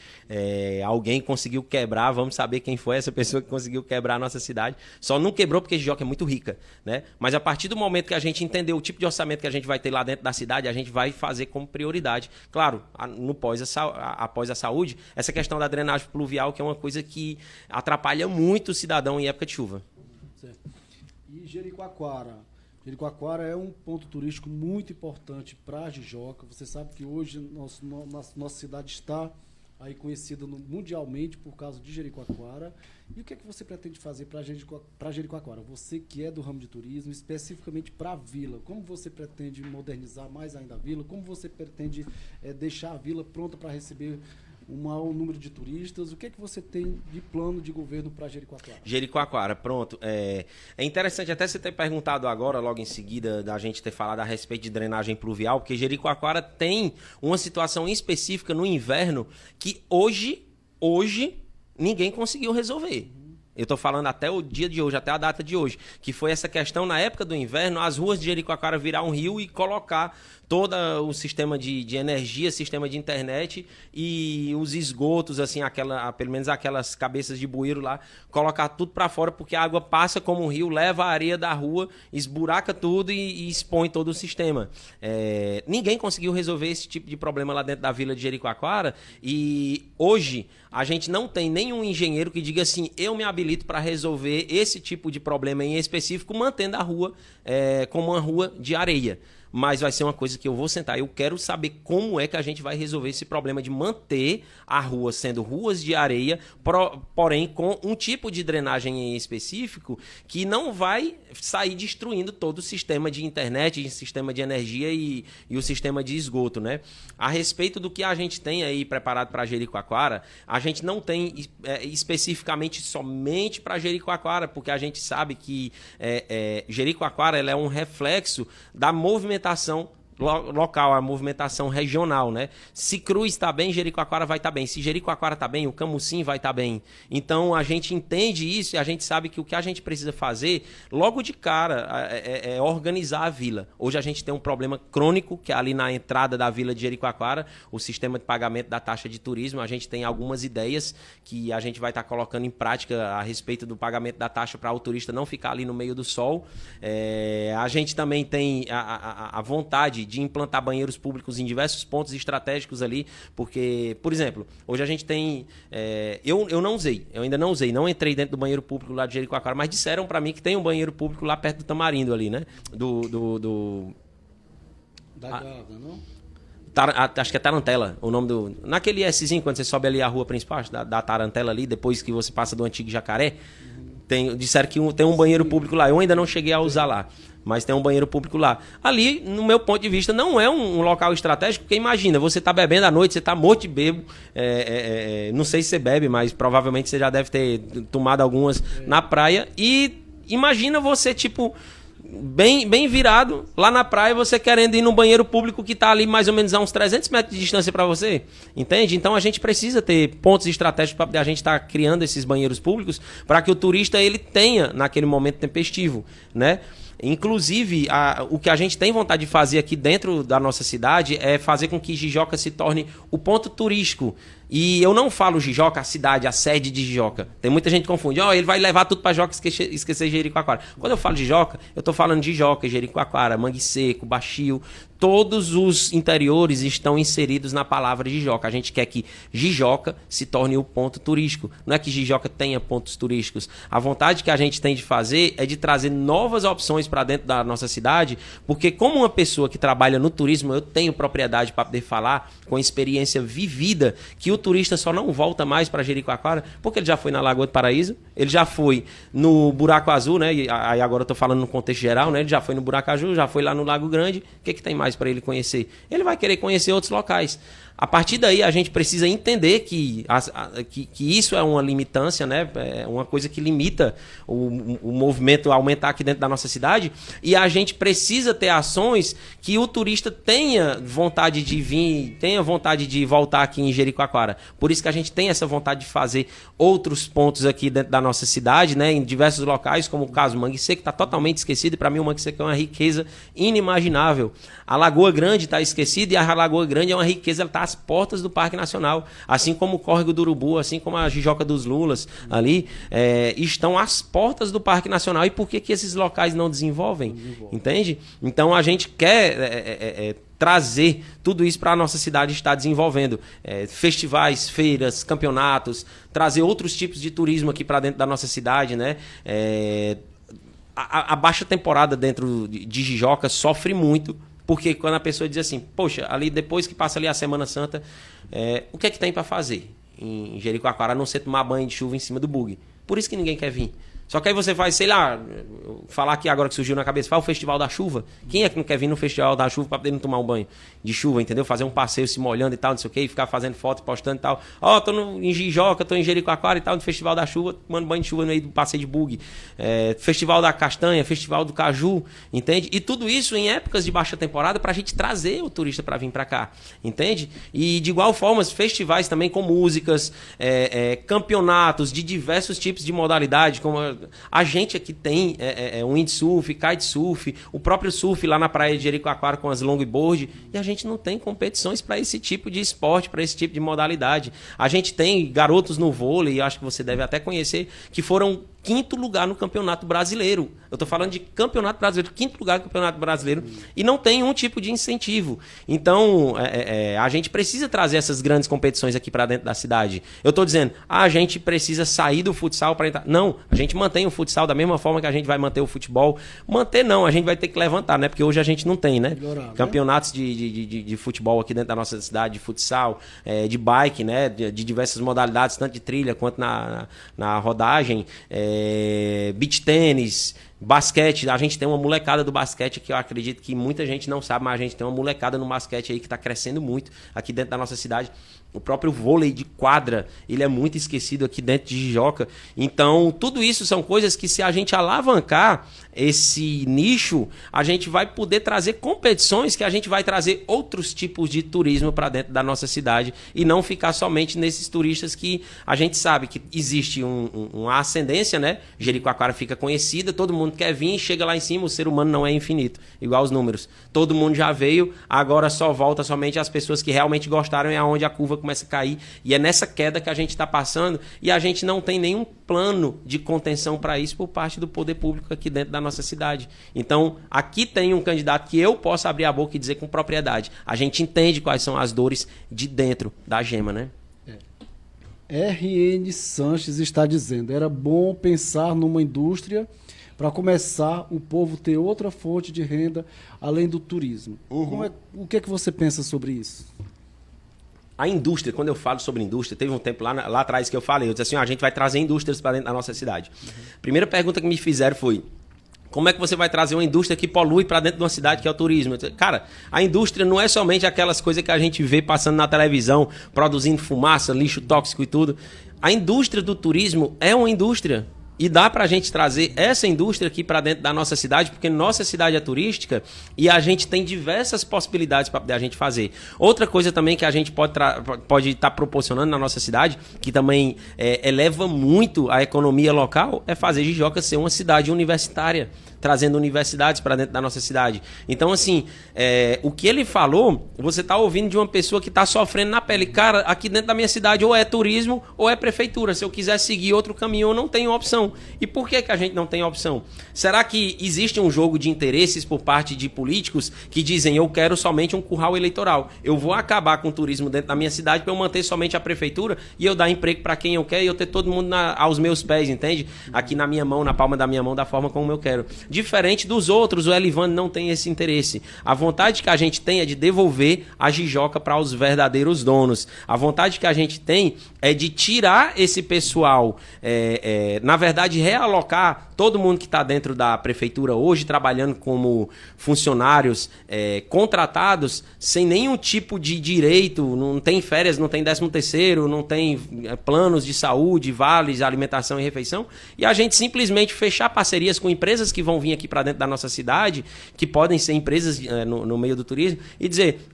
Alguém conseguiu quebrar, vamos saber quem foi essa pessoa que conseguiu quebrar a nossa cidade. Só não quebrou porque Jijoca é muito rica, né? Mas a partir do momento que a gente entender o tipo de orçamento que a gente vai ter lá dentro da cidade, a gente vai fazer como prioridade. Claro, após a saúde, essa questão da drenagem pluvial, que é uma coisa que atrapalha muito o cidadão em época de chuva. Certo. E Jericoacoara? Jericoacoara é um ponto turístico muito importante para a Jijoca. Você sabe que hoje nossa cidade está aí conhecida mundialmente por causa de Jericoacoara. E o que é que você pretende fazer para Jericoacoara? Você que é do ramo de turismo, especificamente para a vila. Como você pretende modernizar mais ainda a vila? Como você pretende deixar a vila pronta para receber um maior número de turistas? O que é que você tem de plano de governo para Jericoacoara? Jericoacoara, pronto. É interessante até você ter perguntado agora, logo em seguida, da gente ter falado a respeito de drenagem pluvial, porque Jericoacoara tem uma situação específica no inverno que hoje ninguém conseguiu resolver. Eu estou falando até o dia de hoje, até a data de hoje, que foi essa questão, na época do inverno, as ruas de Jericoacoara virar um rio e colocar todo o sistema de energia, sistema de internet e os esgotos, assim, pelo menos aquelas cabeças de bueiro lá, colocar tudo para fora, porque a água passa como um rio, leva a areia da rua, esburaca tudo e expõe todo o sistema. Ninguém conseguiu resolver esse tipo de problema lá dentro da vila de Jericoacoara e hoje a gente não tem nenhum engenheiro que diga assim, eu me habilito para resolver esse tipo de problema em específico, mantendo a rua como uma rua de areia. Mas vai ser uma coisa que eu vou sentar. Eu quero saber como é que a gente vai resolver esse problema de manter a rua sendo ruas de areia, porém com um tipo de drenagem em específico que não vai sair destruindo todo o sistema de internet, o sistema de energia e o sistema de esgoto, né? A respeito do que a gente tem aí preparado para Jericoacoara, a gente não tem especificamente somente para Jericoacoara, porque a gente sabe que Jericoacoara ela é um reflexo da movimentação local, a movimentação regional, né? Se Cruz está bem, Jericoacoara vai estar bem. Se Jericoacoara está bem, o Camusim vai estar bem. Então, a gente entende isso e a gente sabe que o que a gente precisa fazer, logo de cara, é organizar a vila. Hoje a gente tem um problema crônico, que é ali na entrada da vila de Jericoacoara, o sistema de pagamento da taxa de turismo. A gente tem algumas ideias que a gente vai estar colocando em prática a respeito do pagamento da taxa para o turista não ficar ali no meio do sol. A gente também tem a vontade de implantar banheiros públicos em diversos pontos estratégicos ali, porque, por exemplo, hoje a gente tem... eu ainda não usei, não entrei dentro do banheiro público lá de Jericoacoara, mas disseram para mim que tem um banheiro público lá perto do Tamarindo ali, né? Da Gávea, não? Acho que é Tarantela, o nome do... Naquele Szinho, quando você sobe ali a rua principal, da Tarantela ali, depois que você passa do antigo Jacaré, disseram que tem um banheiro público lá. Eu ainda não cheguei a usar lá, mas tem um banheiro público lá. Ali, no meu ponto de vista, não é um local estratégico, porque imagina, você tá bebendo à noite, você tá morto de bebo, não sei se você bebe, mas provavelmente você já deve ter tomado algumas na praia, e imagina você, tipo... Bem virado, lá na praia, você querendo ir num banheiro público que está ali mais ou menos a uns 300 metros de distância para você, entende? Então a gente precisa ter pontos estratégicos para a gente estar criando esses banheiros públicos para que o turista ele tenha naquele momento tempestivo, né? Inclusive, o que a gente tem vontade de fazer aqui dentro da nossa cidade é fazer com que Jijoca se torne o ponto turístico. E eu não falo Jijoca, a cidade, a sede de Jijoca. Tem muita gente que confunde. Ele vai levar tudo para Jijoca e esquecer Jericoacoara. Quando eu falo Jijoca, eu estou falando de Jijoca, Jericoacoara, Mangue Seco, Baixio. Todos os interiores estão inseridos na palavra Jijoca. A gente quer que Jijoca se torne o ponto turístico. Não é que Jijoca tenha pontos turísticos. A vontade que a gente tem de fazer é de trazer novas opções para dentro da nossa cidade, porque como uma pessoa que trabalha no turismo, eu tenho propriedade para poder falar com experiência vivida que o turista só não volta mais para Jericoacoara porque ele já foi na Lagoa do Paraíso, ele já foi no Buraco Azul, né? E aí agora eu estou falando no contexto geral, né? Ele já foi no Buraco Azul, já foi lá no Lago Grande. O que tem mais para ele conhecer? Ele vai querer conhecer outros locais. A partir daí, a gente precisa entender que isso é uma limitância, né? É uma coisa que limita o movimento a aumentar aqui dentro da nossa cidade. E a gente precisa ter ações que o turista tenha vontade de vir, tenha vontade de voltar aqui em Jericoacoara. Por isso que a gente tem essa vontade de fazer outros pontos aqui dentro da nossa cidade, né? Em diversos locais, como o caso do Mangue Seco, que está totalmente esquecido. E para mim, o Mangue Seco é uma riqueza inimaginável. A Lagoa Grande está esquecida e a Lagoa Grande é uma riqueza, ela está às portas do Parque Nacional, assim como o Córrego do Urubu, assim como a Jijoca dos Lulas ali, estão às portas do Parque Nacional. E por que esses locais não desenvolvem? Entende? Então a gente quer trazer tudo isso para a nossa cidade estar desenvolvendo. Festivais, feiras, campeonatos, trazer outros tipos de turismo aqui para dentro da nossa cidade, né? A baixa temporada dentro de Jijoca sofre muito, porque quando a pessoa diz assim, poxa, ali depois que passa ali a Semana Santa, o que é que tem para fazer em Jericoacoara, a não ser tomar banho de chuva em cima do bug? Por isso que ninguém quer vir. Só que aí você faz, sei lá, falar aqui agora que surgiu na cabeça, faz o Festival da Chuva. Quem é que não quer vir no Festival da Chuva para poder não tomar um banho de chuva, entendeu? Fazer um passeio se molhando e tal, não sei o quê, e ficar fazendo foto, postando e tal. Tô em Jijoca, tô em Jericoacoara e tal, no Festival da Chuva, tomando banho de chuva no meio do passeio de bug. Festival da Castanha, Festival do Caju, entende? E tudo isso em épocas de baixa temporada pra gente trazer o turista para vir para cá, entende? E de igual forma, festivais também com músicas, campeonatos de diversos tipos de modalidade, como a gente aqui tem windsurf, kitesurf, o próprio surf lá na praia de Jericoacoara com as longboard, e a gente não tem competições para esse tipo de esporte, para esse tipo de modalidade. A gente tem garotos no vôlei, acho que você deve até conhecer, que foram 5º lugar no Campeonato Brasileiro. Eu estou falando de Campeonato Brasileiro, 5º lugar no Campeonato Brasileiro, e não tem um tipo de incentivo. Então, a gente precisa trazer essas grandes competições aqui para dentro da cidade. Eu estou dizendo, a gente precisa sair do futsal para entrar. Não, a gente mantém o futsal da mesma forma que a gente vai manter o futebol. Manter não, a gente vai ter que levantar, né? Porque hoje a gente não tem, né? Melhorar, campeonatos de futebol aqui dentro da nossa cidade, de futsal, de bike, né? De diversas modalidades, tanto de trilha quanto na rodagem, beach tênis, basquete. A gente tem uma molecada do basquete que eu acredito que muita gente não sabe, mas a gente tem uma molecada no basquete aí que está crescendo muito aqui dentro da nossa cidade. O próprio vôlei de quadra, ele é muito esquecido aqui dentro de Jijoca. Então, tudo isso são coisas que, se a gente alavancar esse nicho, a gente vai poder trazer competições, que a gente vai trazer outros tipos de turismo para dentro da nossa cidade e não ficar somente nesses turistas que a gente sabe que existe uma ascendência, né? Jericoacoara fica conhecida, todo mundo quer vir, chega lá em cima, o ser humano não é infinito, igual os números. Todo mundo já veio, agora só volta somente as pessoas que realmente gostaram, é onde a curva começa a cair, e é nessa queda que a gente está passando, e a gente não tem nenhum plano de contenção para isso por parte do poder público aqui dentro da nossa cidade. Então, aqui tem um candidato que eu posso abrir a boca e dizer com propriedade. A gente entende quais são as dores de dentro da Gema, né? RN Sanches está dizendo, era bom pensar numa indústria para começar o povo ter outra fonte de renda além do turismo. O que é que você pensa sobre isso? A indústria, quando eu falo sobre indústria, teve um tempo lá atrás que eu falei, eu disse assim, a gente vai trazer indústrias para dentro da nossa cidade. Primeira pergunta que me fizeram foi, como é que você vai trazer uma indústria que polui para dentro de uma cidade que é o turismo? Eu disse, cara, a indústria não é somente aquelas coisas que a gente vê passando na televisão, produzindo fumaça, lixo tóxico e tudo. A indústria do turismo é uma indústria. E dá para a gente trazer essa indústria aqui para dentro da nossa cidade, porque nossa cidade é turística e a gente tem diversas possibilidades para poder a gente fazer. Outra coisa também que a gente pode estar proporcionando na nossa cidade, que também eleva muito a economia local, é fazer Jijoca ser uma cidade universitária, trazendo universidades para dentro da nossa cidade. Então, assim, o que ele falou, você está ouvindo de uma pessoa que está sofrendo na pele. Cara, aqui dentro da minha cidade ou é turismo ou é prefeitura. Se eu quiser seguir outro caminho, eu não tenho opção. E por que a gente não tem opção? Será que existe um jogo de interesses por parte de políticos que dizem, eu quero somente um curral eleitoral. Eu vou acabar com o turismo dentro da minha cidade para eu manter somente a prefeitura e eu dar emprego para quem eu quero e eu ter todo mundo aos meus pés, entende? Aqui na minha mão, na palma da minha mão, da forma como eu quero. Diferente dos outros, o Elivando não tem esse interesse. A vontade que a gente tem é de devolver a Jijoca para os verdadeiros donos. A vontade que a gente tem é de tirar esse pessoal, na verdade, verdade, realocar todo mundo que está dentro da prefeitura hoje, trabalhando como funcionários contratados, sem nenhum tipo de direito, não tem férias, não tem 13º, não tem planos de saúde, vales, alimentação e refeição, e a gente simplesmente fechar parcerias com empresas que vão vir aqui para dentro da nossa cidade, que podem ser empresas no meio do turismo, e dizer,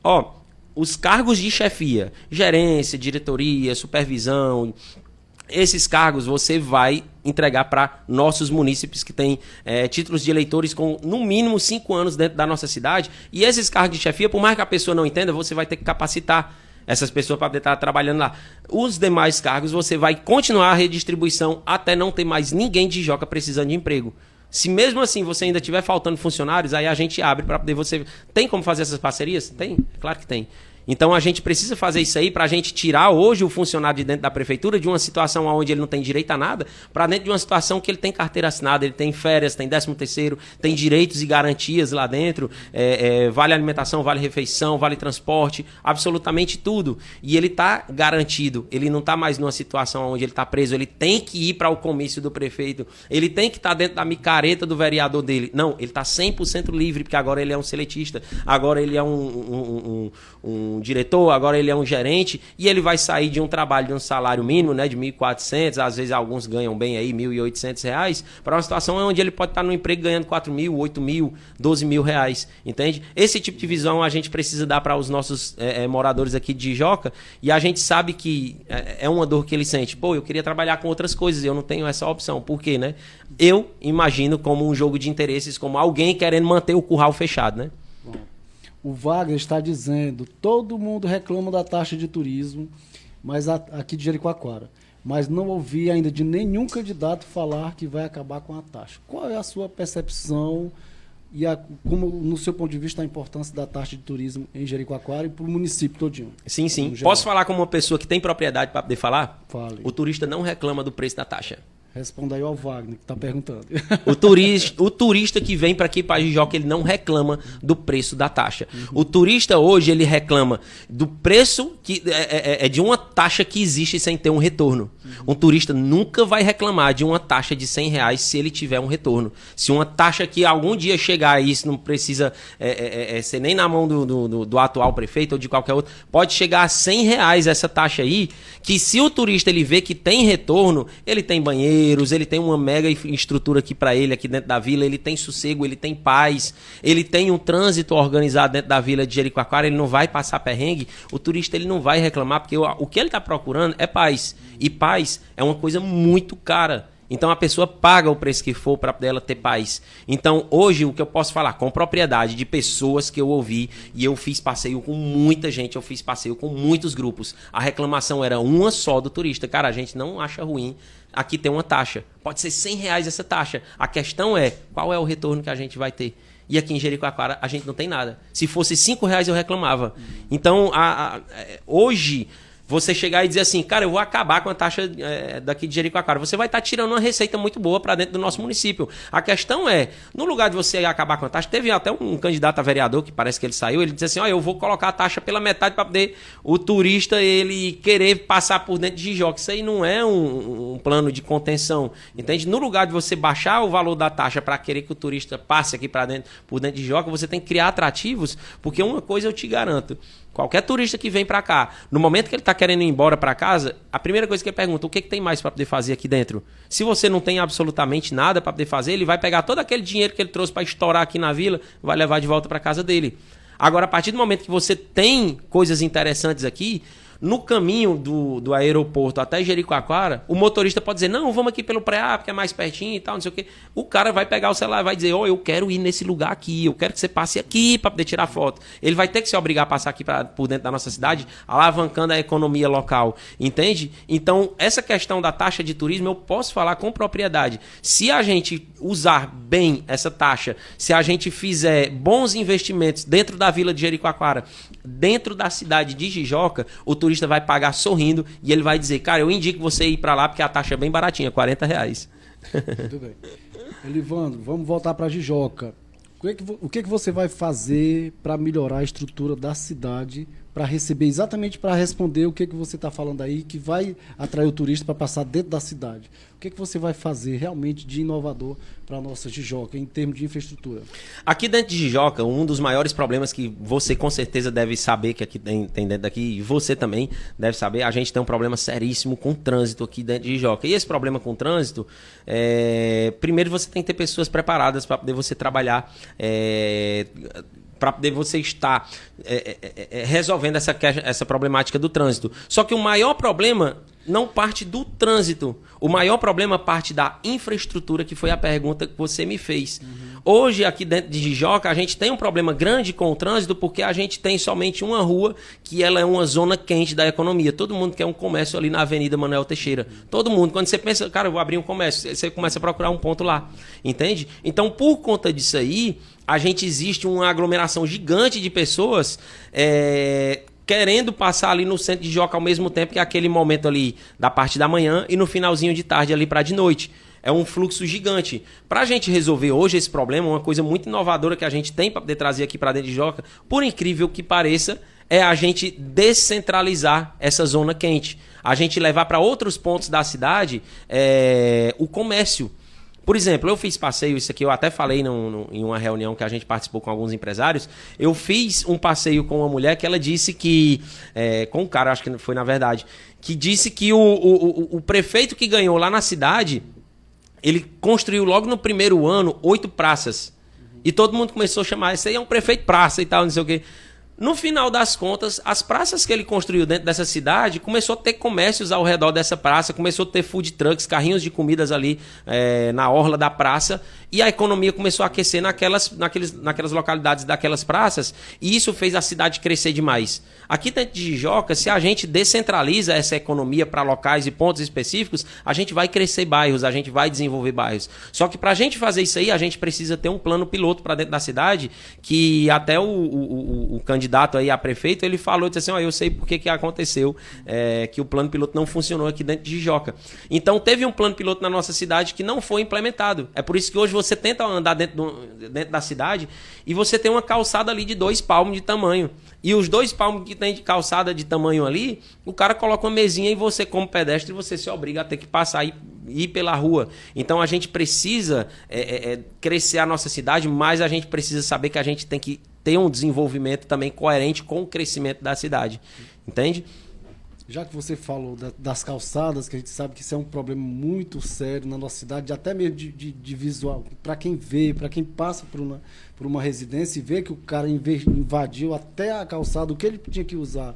os cargos de chefia, gerência, diretoria, supervisão, esses cargos você vai entregar para nossos munícipes que têm títulos de eleitores com no mínimo 5 anos dentro da nossa cidade. E esses cargos de chefia, por mais que a pessoa não entenda, você vai ter que capacitar essas pessoas para estar trabalhando lá. Os demais cargos você vai continuar a redistribuição até não ter mais ninguém de Jijoca precisando de emprego. Se mesmo assim você ainda estiver faltando funcionários, aí a gente abre para poder você... Tem como fazer essas parcerias? Tem? Claro que tem. Então a gente precisa fazer isso aí para a gente tirar hoje o funcionário de dentro da prefeitura de uma situação onde ele não tem direito a nada, para dentro de uma situação que ele tem carteira assinada, ele tem férias, tem 13º, tem direitos e garantias lá dentro, vale alimentação, vale refeição, vale transporte, absolutamente tudo. E ele está garantido, ele não está mais numa situação onde ele está preso, ele tem que ir para o comício do prefeito, ele tem que estar dentro da micareta do vereador dele. Não, ele está 100% livre, porque agora ele é um seletista, agora ele é um diretor, agora ele é um gerente, e ele vai sair de um trabalho de um salário mínimo, né, de 1.400, às vezes alguns ganham bem aí, R$1.800, para uma situação onde ele pode estar no emprego ganhando 4.000, 8.000, 12.000 reais, entende? Esse tipo de visão a gente precisa dar para os nossos moradores aqui de Jijoca, e a gente sabe que é uma dor que ele sente. Pô, eu queria trabalhar com outras coisas, eu não tenho essa opção. Por quê, né? Eu imagino como um jogo de interesses, como alguém querendo manter o curral fechado, né? O Wagner está dizendo, todo mundo reclama da taxa de turismo, mas aqui de Jericoacoara, mas não ouvi ainda de nenhum candidato falar que vai acabar com a taxa. Qual é a sua percepção e como, no seu ponto de vista, a importância da taxa de turismo em Jericoacoara e para o município todinho? Sim, sim. Posso falar como uma pessoa que tem propriedade para poder falar? Fale. O turista não reclama do preço da taxa. Responda aí ao Wagner, que está perguntando. O turista que vem para aqui, para Jijoca, ele não reclama do preço da taxa. O turista hoje, ele reclama do preço que de uma taxa que existe sem ter um retorno. Um turista nunca vai reclamar de uma taxa de R$100 se ele tiver um retorno. Se uma taxa que algum dia chegar, isso não precisa ser nem na mão do atual prefeito ou de qualquer outro, pode chegar a R$100 essa taxa aí, que se o turista ele vê que tem retorno, ele tem banheiro, ele tem uma mega estrutura aqui para ele, aqui dentro da vila, ele tem sossego, ele tem paz, ele tem um trânsito organizado dentro da vila de Jericoacoara, ele não vai passar perrengue, o turista ele não vai reclamar, porque o que ele está procurando é paz, e paz é uma coisa muito cara. Então a pessoa paga o preço que for para ela ter paz. Então hoje o que eu posso falar com propriedade de pessoas que eu ouvi, e eu fiz passeio com muita gente, eu fiz passeio com muitos grupos, a reclamação era uma só do turista: cara, a gente não acha ruim aqui ter uma taxa, pode ser R$100 essa taxa, a questão é qual é o retorno que a gente vai ter. E aqui em Jericoacoara a gente não tem nada. Se fosse R$5 eu reclamava. Então hoje você chegar e dizer assim, cara, eu vou acabar com a taxa daqui de Jericoacoara, você vai estar tirando uma receita muito boa para dentro do nosso município. A questão é, no lugar de você acabar com a taxa, teve até um candidato a vereador, que parece que ele saiu, ele disse assim, eu vou colocar a taxa pela metade para poder o turista ele querer passar por dentro de Jijoca. Isso aí não é um plano de contenção, entende? No lugar de você baixar o valor da taxa para querer que o turista passe aqui por dentro de Jijoca, você tem que criar atrativos, porque uma coisa eu te garanto, qualquer turista que vem para cá, no momento que ele está querendo ir embora para casa, a primeira coisa que ele pergunta, o que tem mais para poder fazer aqui dentro? Se você não tem absolutamente nada para poder fazer, ele vai pegar todo aquele dinheiro que ele trouxe para estourar aqui na vila, vai levar de volta para casa dele. Agora, a partir do momento que você tem coisas interessantes aqui, no caminho do aeroporto até Jericoacoara, o motorista pode dizer, não, vamos aqui pelo pré-A, porque é mais pertinho e tal, não sei o quê. O cara vai pegar o celular e vai dizer, eu quero ir nesse lugar aqui, eu quero que você passe aqui para poder tirar foto. Ele vai ter que se obrigar a passar aqui por dentro da nossa cidade, alavancando a economia local, entende? Então, essa questão da taxa de turismo, eu posso falar com propriedade. Se a gente usar bem essa taxa, se a gente fizer bons investimentos dentro da vila de Jericoacoara, dentro da cidade de Jijoca, o turista vai pagar sorrindo e ele vai dizer, cara, eu indico você ir para lá porque a taxa é bem baratinha, R$40. Muito bem. Elivandro, vamos voltar para Jijoca. O que você vai fazer para melhorar a estrutura da cidade para receber, exatamente para responder o que você está falando aí, que vai atrair o turista para passar dentro da cidade? O que você vai fazer realmente de inovador para a nossa Jijoca, em termos de infraestrutura? Aqui dentro de Jijoca, um dos maiores problemas que você com certeza deve saber, que aqui tem dentro daqui, e você também deve saber, a gente tem um problema seríssimo com o trânsito aqui dentro de Jijoca. E esse problema com o trânsito, primeiro você tem que ter pessoas preparadas para poder você trabalhar, para poder você estar resolvendo essa problemática do trânsito. Só que o maior problema não parte do trânsito. O maior problema parte da infraestrutura, que foi a pergunta que você me fez. Hoje, aqui dentro de Jijoca, a gente tem um problema grande com o trânsito, porque a gente tem somente uma rua, que ela é uma zona quente da economia. Todo mundo quer um comércio ali na Avenida Manuel Teixeira. Todo mundo. Quando você pensa, cara, eu vou abrir um comércio, você começa a procurar um ponto lá. Entende? Então, por conta disso aí, existe uma aglomeração gigante de pessoas querendo passar ali no centro de Jijoca ao mesmo tempo, que é aquele momento ali da parte da manhã e no finalzinho de tarde ali para de noite. É um fluxo gigante. Para a gente resolver hoje esse problema, uma coisa muito inovadora que a gente tem para poder trazer aqui para dentro de Jijoca, por incrível que pareça, é a gente descentralizar essa zona quente. A gente levar para outros pontos da cidade o comércio. Por exemplo, eu fiz passeio, isso aqui eu até falei em uma reunião que a gente participou com alguns empresários. Eu fiz um passeio com uma mulher que ela disse que, com um cara, acho que foi na verdade, que disse que o prefeito que ganhou lá na cidade, ele construiu logo no primeiro ano 8 praças. E todo mundo começou a chamar, esse aí é um prefeito praça e tal, não sei o quê. No final das contas, as praças que ele construiu dentro dessa cidade, começou a ter comércios ao redor dessa praça, começou a ter food trucks, carrinhos de comidas ali na orla da praça, e a economia começou a aquecer naquelas localidades daquelas praças, e isso fez a cidade crescer demais. Aqui dentro de Jijoca, se a gente descentraliza essa economia para locais e pontos específicos, a gente vai crescer bairros, a gente vai desenvolver bairros. Só que para a gente fazer isso aí, a gente precisa ter um plano piloto para dentro da cidade, que até o candidato aí a prefeito, ele falou, disse assim, eu sei por que aconteceu, que o plano piloto não funcionou aqui dentro de Jijoca. Então teve um plano piloto na nossa cidade que não foi implementado. É por isso que hoje você tenta andar dentro da cidade e você tem uma calçada ali de 2 palmos de tamanho. E os 2 palmos que tem de calçada de tamanho ali, o cara coloca uma mesinha e você, como pedestre, você se obriga a ter que passar e ir pela rua. Então a gente precisa crescer a nossa cidade, mas a gente precisa saber que a gente tem que ter um desenvolvimento também coerente com o crescimento da cidade. Entende? Já que você falou das calçadas, que a gente sabe que isso é um problema muito sério na nossa cidade, até mesmo de visual, para quem vê, para quem passa por uma residência e vê que o cara invadiu até a calçada, o que ele tinha que usar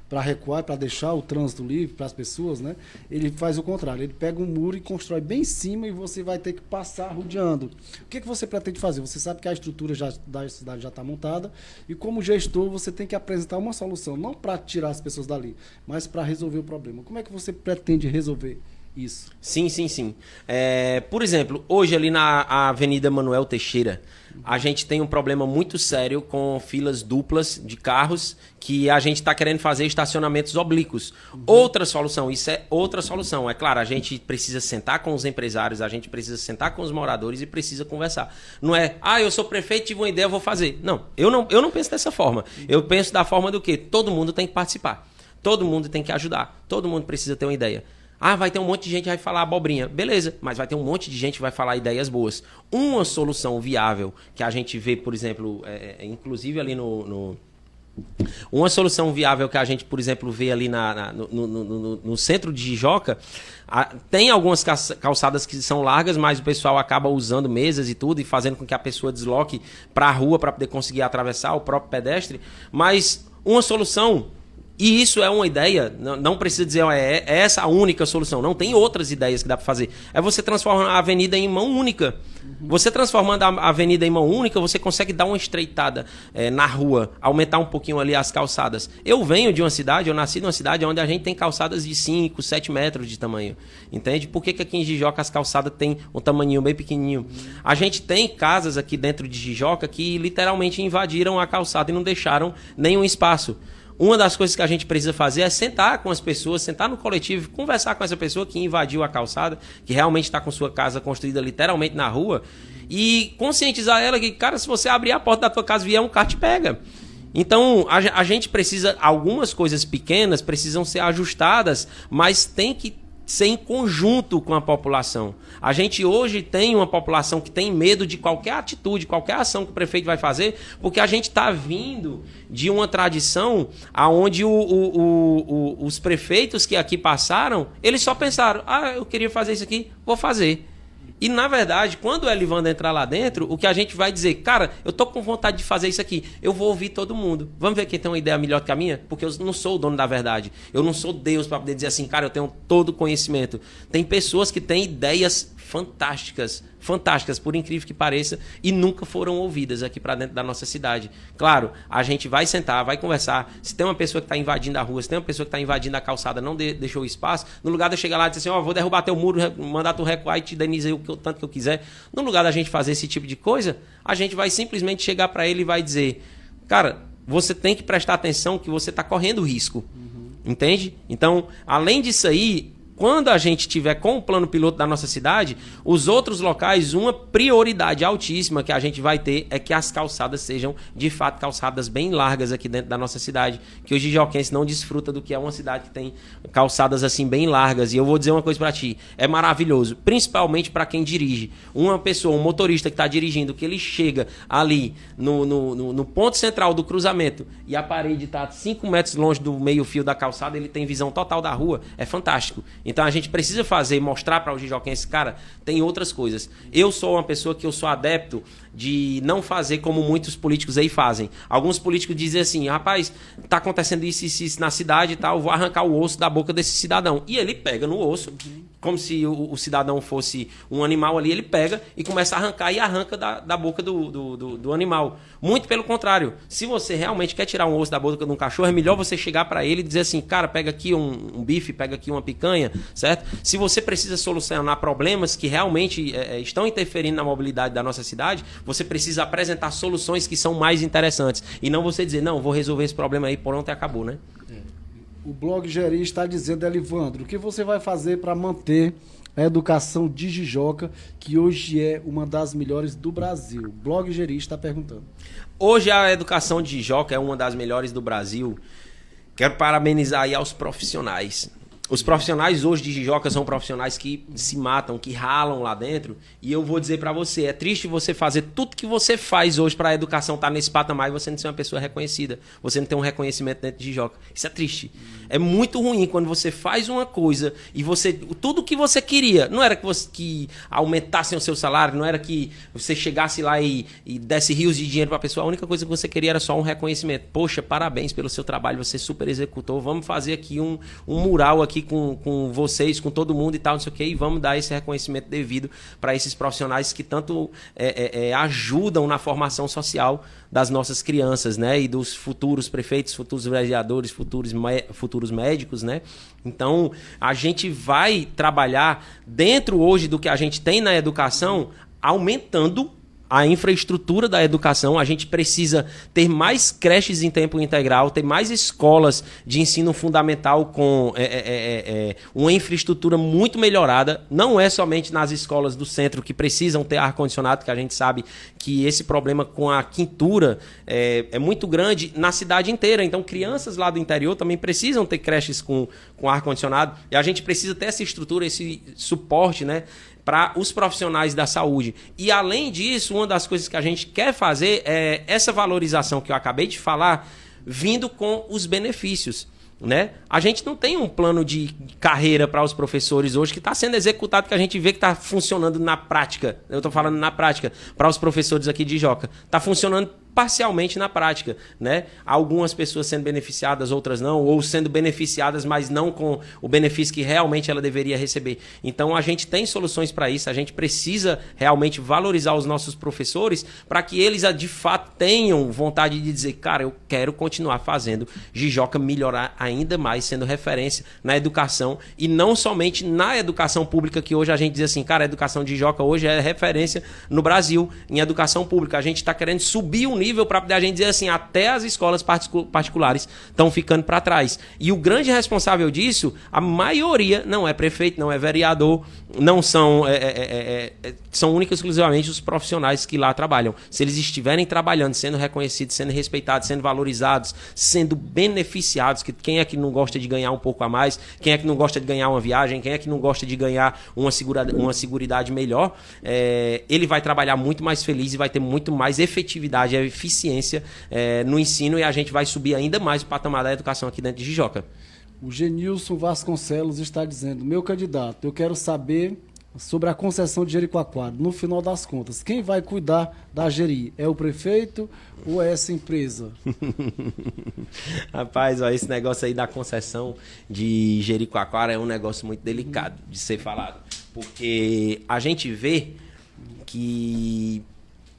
para recuar, para deixar o trânsito livre para as pessoas, né? Ele faz o contrário, ele pega um muro e constrói bem em cima e você vai ter que passar rodeando. O que você pretende fazer? Você sabe que a estrutura da cidade já está montada e como gestor você tem que apresentar uma solução, não para tirar as pessoas dali, mas para resolver o problema. Como é que você pretende resolver isso? Sim. Por exemplo, hoje ali na Avenida Manuel Teixeira, a gente tem um problema muito sério com filas duplas de carros, que a gente está querendo fazer estacionamentos oblíquos. Outra solução, isso é outra solução. É claro, a gente precisa sentar com os empresários, a gente precisa sentar com os moradores e precisa conversar. Não é, eu sou prefeito, tive uma ideia, eu vou fazer. Não, eu não penso dessa forma. Eu penso da forma do quê? Todo mundo tem que participar. Todo mundo tem que ajudar. Todo mundo precisa ter uma ideia. Vai ter um monte de gente que vai falar abobrinha. Beleza, mas vai ter um monte de gente que vai falar ideias boas. Uma solução viável que a gente vê, por exemplo, inclusive ali uma solução viável que a gente, por exemplo, vê ali no centro de Jijoca, tem algumas calçadas que são largas, mas o pessoal acaba usando mesas e tudo e fazendo com que a pessoa desloque para a rua para poder conseguir atravessar, o próprio pedestre. Mas uma solução... E isso é uma ideia, não precisa dizer é essa a única solução. Não, tem outras ideias que dá para fazer. É você transformar a avenida em mão única. Você transformando a avenida em mão única, você consegue dar uma estreitada na rua, aumentar um pouquinho ali as calçadas. Eu venho de uma cidade, eu nasci numa cidade onde a gente tem calçadas de 5, 7 metros de tamanho. Entende? Por que aqui em Jijoca as calçadas têm um tamanhinho bem pequenininho? A gente tem casas aqui dentro de Jijoca que literalmente invadiram a calçada e não deixaram nenhum espaço. Uma das coisas que a gente precisa fazer é sentar com as pessoas, sentar no coletivo, conversar com essa pessoa que invadiu a calçada, que realmente está com sua casa construída literalmente na rua, e conscientizar ela que, cara, se você abrir a porta da tua casa e vier um carro, te pega. Então, a gente precisa, algumas coisas pequenas precisam ser ajustadas, mas tem que ser em conjunto com a população. A gente hoje tem uma população que tem medo de qualquer atitude, qualquer ação que o prefeito vai fazer, porque a gente está vindo de uma tradição onde os prefeitos que aqui passaram, eles só pensaram, eu queria fazer isso aqui, vou fazer. E, na verdade, quando o Elivandro entrar lá dentro, o que a gente vai dizer, cara, eu tô com vontade de fazer isso aqui, eu vou ouvir todo mundo. Vamos ver quem tem uma ideia melhor que a minha? Porque eu não sou o dono da verdade. Eu não sou Deus para poder dizer assim, cara, eu tenho todo o conhecimento. Tem pessoas que têm ideias fantásticas, por incrível que pareça, e nunca foram ouvidas aqui para dentro da nossa cidade. Claro, a gente vai sentar, vai conversar. Se tem uma pessoa que está invadindo a rua, se tem uma pessoa que está invadindo a calçada, não deixou espaço, no lugar de eu chegar lá e dizer assim, vou derrubar teu muro, mandar tu recuar e te indenizar o tanto que eu quiser, no lugar da gente fazer esse tipo de coisa, a gente vai simplesmente chegar para ele e vai dizer, cara, você tem que prestar atenção que você está correndo risco. Entende? Então, além disso aí, quando a gente tiver com o plano piloto da nossa cidade, os outros locais, uma prioridade altíssima que a gente vai ter é que as calçadas sejam, de fato, calçadas bem largas aqui dentro da nossa cidade, que o jijoquense não desfruta do que é uma cidade que tem calçadas assim bem largas. E eu vou dizer uma coisa pra ti, é maravilhoso, principalmente para quem dirige. Uma pessoa, um motorista que está dirigindo, que ele chega ali no ponto central do cruzamento e a parede está 5 metros longe do meio-fio da calçada, ele tem visão total da rua, é fantástico. Então a gente precisa mostrar para o jijoquense, cara, tem outras coisas. Eu sou uma pessoa que eu sou adepto de não fazer como muitos políticos aí fazem. Alguns políticos dizem assim, rapaz, tá acontecendo isso na cidade e tal, eu vou arrancar o osso da boca desse cidadão. E ele pega no osso, como se o cidadão fosse um animal ali, ele pega e começa a arrancar e arranca da boca do animal. Muito pelo contrário, se você realmente quer tirar um osso da boca de um cachorro, é melhor você chegar para ele e dizer assim, cara, pega aqui um bife, pega aqui uma picanha, certo? Se você precisa solucionar problemas que realmente estão interferindo na mobilidade da nossa cidade, você precisa apresentar soluções que são mais interessantes. E não você dizer, não, vou resolver esse problema aí, pronto, e acabou, né? O blog Geri está dizendo, Elivandro, o que você vai fazer para manter a educação de Jijoca, que hoje é uma das melhores do Brasil? O blog Geri está perguntando. Hoje a educação de Jijoca é uma das melhores do Brasil. Quero parabenizar aí aos profissionais. Os profissionais hoje de Jijoca são profissionais que se matam, que ralam lá dentro. E eu vou dizer pra você, é triste você fazer tudo que você faz hoje pra educação estar nesse patamar e você não ser uma pessoa reconhecida. Você não ter um reconhecimento dentro de Jijoca. Isso é triste. É muito ruim quando você faz uma coisa e tudo que você queria, não era que aumentassem o seu salário, não era que você chegasse lá e desse rios de dinheiro pra pessoa. A única coisa que você queria era só um reconhecimento. Poxa, parabéns pelo seu trabalho, você super executou. Vamos fazer aqui um mural aqui com vocês, com todo mundo e tal, não sei o que, e vamos dar esse reconhecimento devido para esses profissionais que tanto ajudam na formação social das nossas crianças, né, e dos futuros prefeitos, futuros vereadores, futuros médicos, né. Então, a gente vai trabalhar dentro hoje do que a gente tem na educação, aumentando a infraestrutura da educação. A gente precisa ter mais creches em tempo integral, ter mais escolas de ensino fundamental com uma infraestrutura muito melhorada. Não é somente nas escolas do centro que precisam ter ar-condicionado, que a gente sabe que esse problema com a quintura é muito grande na cidade inteira. Então, crianças lá do interior também precisam ter creches com ar-condicionado. E a gente precisa ter essa estrutura, esse suporte, né, para os profissionais da saúde. E, além disso, uma das coisas que a gente quer fazer é essa valorização que eu acabei de falar, vindo com os benefícios, né? A gente não tem um plano de carreira para os professores hoje que está sendo executado, que a gente vê que está funcionando na prática. Eu estou falando na prática, para os professores aqui de Jijoca. Está funcionando parcialmente na prática, né? Algumas pessoas sendo beneficiadas, outras não, ou sendo beneficiadas, mas não com o benefício que realmente ela deveria receber. Então, a gente tem soluções para isso, a gente precisa realmente valorizar os nossos professores para que eles, de fato, tenham vontade de dizer, cara, eu quero continuar fazendo Jijoca melhorar ainda mais, sendo referência na educação, e não somente na educação pública, que hoje a gente diz assim, cara, a educação de Jijoca hoje é referência no Brasil em educação pública. A gente está querendo subir o nível para poder a gente dizer assim, até as escolas particulares estão ficando para trás. E o grande responsável disso, a maioria não é prefeito, não é vereador, não são são únicos e exclusivamente os profissionais que lá trabalham. Se eles estiverem trabalhando, sendo reconhecidos, sendo respeitados, sendo valorizados, sendo beneficiados, que quem é que não gosta de ganhar um pouco a mais, quem é que não gosta de ganhar uma viagem, quem é que não gosta de ganhar uma seguridade melhor, ele vai trabalhar muito mais feliz e vai ter muito mais efetividade e eficiência no ensino, e a gente vai subir ainda mais o patamar da educação aqui dentro de Jijoca. O Genilson Vasconcelos está dizendo: meu candidato, eu quero saber sobre a concessão de Jericoacoara. No final das contas, quem vai cuidar da Jeri? É o prefeito ou é essa empresa? Rapaz, ó, esse negócio aí da concessão de Jericoacoara é um negócio muito delicado de ser falado. Porque a gente vê que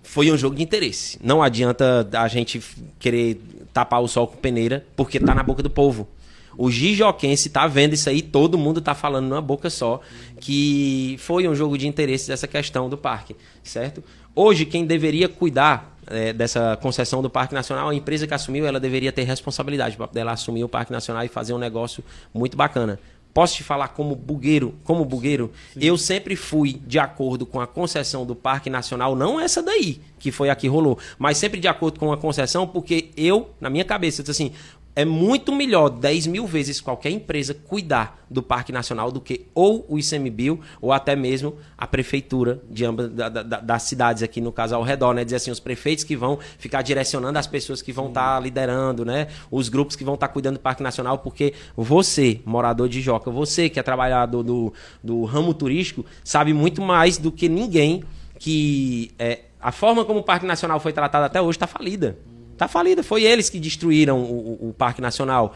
foi um jogo de interesse. Não adianta a gente querer tapar o sol com peneira, porque tá na boca do povo. O jijoquense tá vendo isso aí, todo mundo tá falando numa boca só, que foi um jogo de interesse dessa questão do parque, certo? Hoje, quem deveria cuidar dessa concessão do Parque Nacional, a empresa que assumiu, ela deveria ter responsabilidade para ela assumir o Parque Nacional e fazer um negócio muito bacana. Posso te falar como bugueiro? Eu sempre fui de acordo com a concessão do Parque Nacional, não essa daí, que foi a que rolou, mas sempre de acordo com a concessão, porque eu, na minha cabeça, eu disse assim, é muito melhor 10 mil vezes qualquer empresa cuidar do Parque Nacional do que ou o ICMBio ou até mesmo a prefeitura de ambas das cidades aqui, no caso ao redor, né? Dizer assim, os prefeitos que vão ficar direcionando as pessoas que vão estar liderando, né? Os grupos que vão estar cuidando do Parque Nacional, porque você, morador de Jijoca, você que é trabalhador do ramo turístico, sabe muito mais do que ninguém que a forma como o Parque Nacional foi tratado até hoje está falida. Está falida, foi eles que destruíram o Parque Nacional.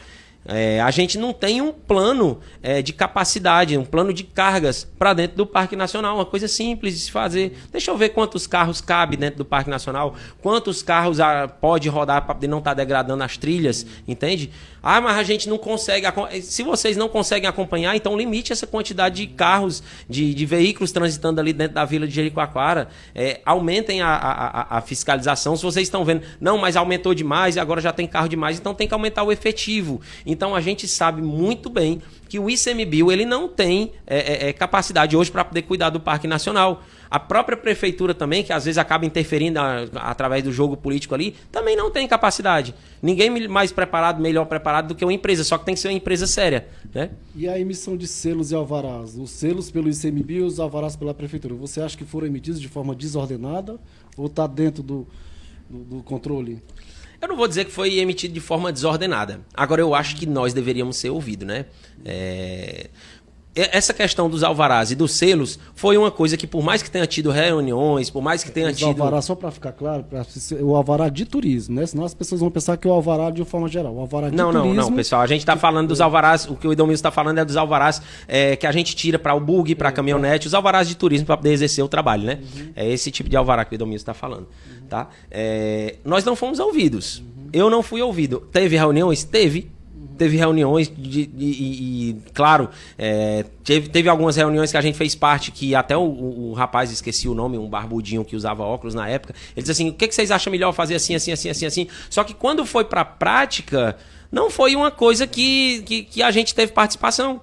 A gente não tem um plano de capacidade, um plano de cargas para dentro do Parque Nacional, uma coisa simples de se fazer. Deixa eu ver quantos carros cabe dentro do Parque Nacional, quantos carros pode rodar para não estar degradando as trilhas, entende? Ah, mas a gente não consegue. Se vocês não conseguem acompanhar, então limite essa quantidade de carros, de veículos transitando ali dentro da vila de Jericoacoara. Aumentem a fiscalização. Se vocês estão vendo, não, mas aumentou demais e agora já tem carro demais, então tem que aumentar o efetivo. Então a gente sabe muito bem que o ICMBio ele não tem capacidade hoje para poder cuidar do Parque Nacional. A própria prefeitura também, que às vezes acaba interferindo através do jogo político ali, também não tem capacidade. Ninguém mais preparado, melhor preparado do que uma empresa, só que tem que ser uma empresa séria, né? E a emissão de selos e alvarás? Os selos pelo ICMBio e os alvarás pela prefeitura, você acha que foram emitidos de forma desordenada ou está dentro do controle? Eu não vou dizer que foi emitido de forma desordenada. Agora, eu acho que nós deveríamos ser ouvidos, né? Essa questão dos alvarás e dos selos foi uma coisa que, por mais que tenha tido reuniões, por mais que tenha tido... alvará, só para ficar claro, o alvará de turismo, né? Senão as pessoas vão pensar que é o alvará de uma forma geral. O alvará de turismo... Não, pessoal. A gente está falando dos alvarás, o que o Edomilson está falando é dos alvarás que a gente tira para o bug, para a caminhonete, os alvarás de turismo para poder exercer o trabalho, né? É esse tipo de alvará que o Edomilson está falando, tá? Nós não fomos ouvidos. Eu não fui ouvido. Teve reuniões? Teve reuniões claro, teve algumas reuniões que a gente fez parte, que até o rapaz, esqueci o nome, um barbudinho que usava óculos na época, ele disse assim, o que vocês acham melhor fazer assim. Só que quando foi para a prática, não foi uma coisa que a gente teve participação.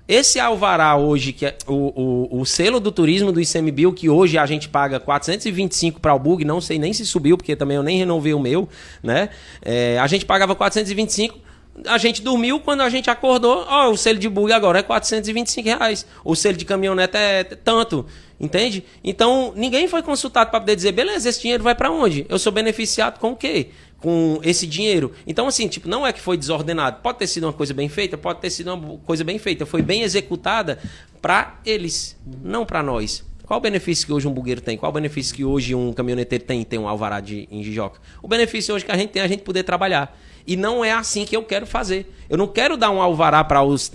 Esse alvará hoje, que é o selo do turismo do ICMBio, que hoje a gente paga 425 para o bug, não sei nem se subiu, porque também eu nem renovei o meu, né? A gente pagava 425, a gente dormiu, quando a gente acordou, o selo de bug agora é R$425. O selo de caminhonete é tanto, entende? Então, ninguém foi consultado para poder dizer, beleza, esse dinheiro vai para onde? Eu sou beneficiado com o quê? Com esse dinheiro. Então, assim, não é que foi desordenado. Pode ter sido uma coisa bem feita, pode ter sido uma coisa bem feita. Foi bem executada para eles, não para nós. Qual o benefício que hoje um bugueiro tem? Qual o benefício que hoje um caminhoneteiro tem um alvará em Jijoca? O benefício hoje que a gente tem é a gente poder trabalhar. E não é assim que eu quero fazer. Eu não quero dar um alvará para os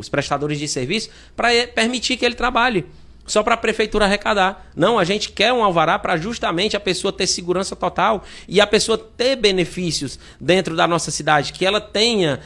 prestadores de serviço para permitir que ele trabalhe. só para a prefeitura arrecadar. Não, a gente quer um alvará para justamente a pessoa ter segurança total e a pessoa ter benefícios dentro da nossa cidade, que ela tenha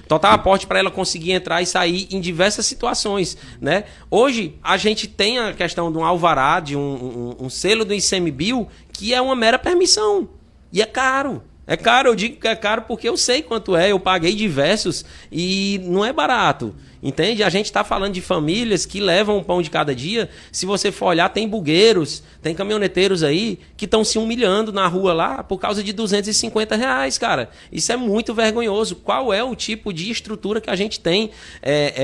total aporte para ela conseguir entrar e sair em diversas situações, né? Hoje, a gente tem a questão de um alvará, de um selo do ICMBio, que é uma mera permissão. E é caro. É caro, eu digo que é caro porque eu sei quanto é, eu paguei diversos e não é barato. Entende? A gente está falando de famílias que levam o pão de cada dia. Se você for olhar, tem bugueiros, tem caminhoneteiros aí que estão se humilhando na rua lá por causa de R$250, cara. Isso é muito vergonhoso. Qual é o tipo de estrutura que a gente tem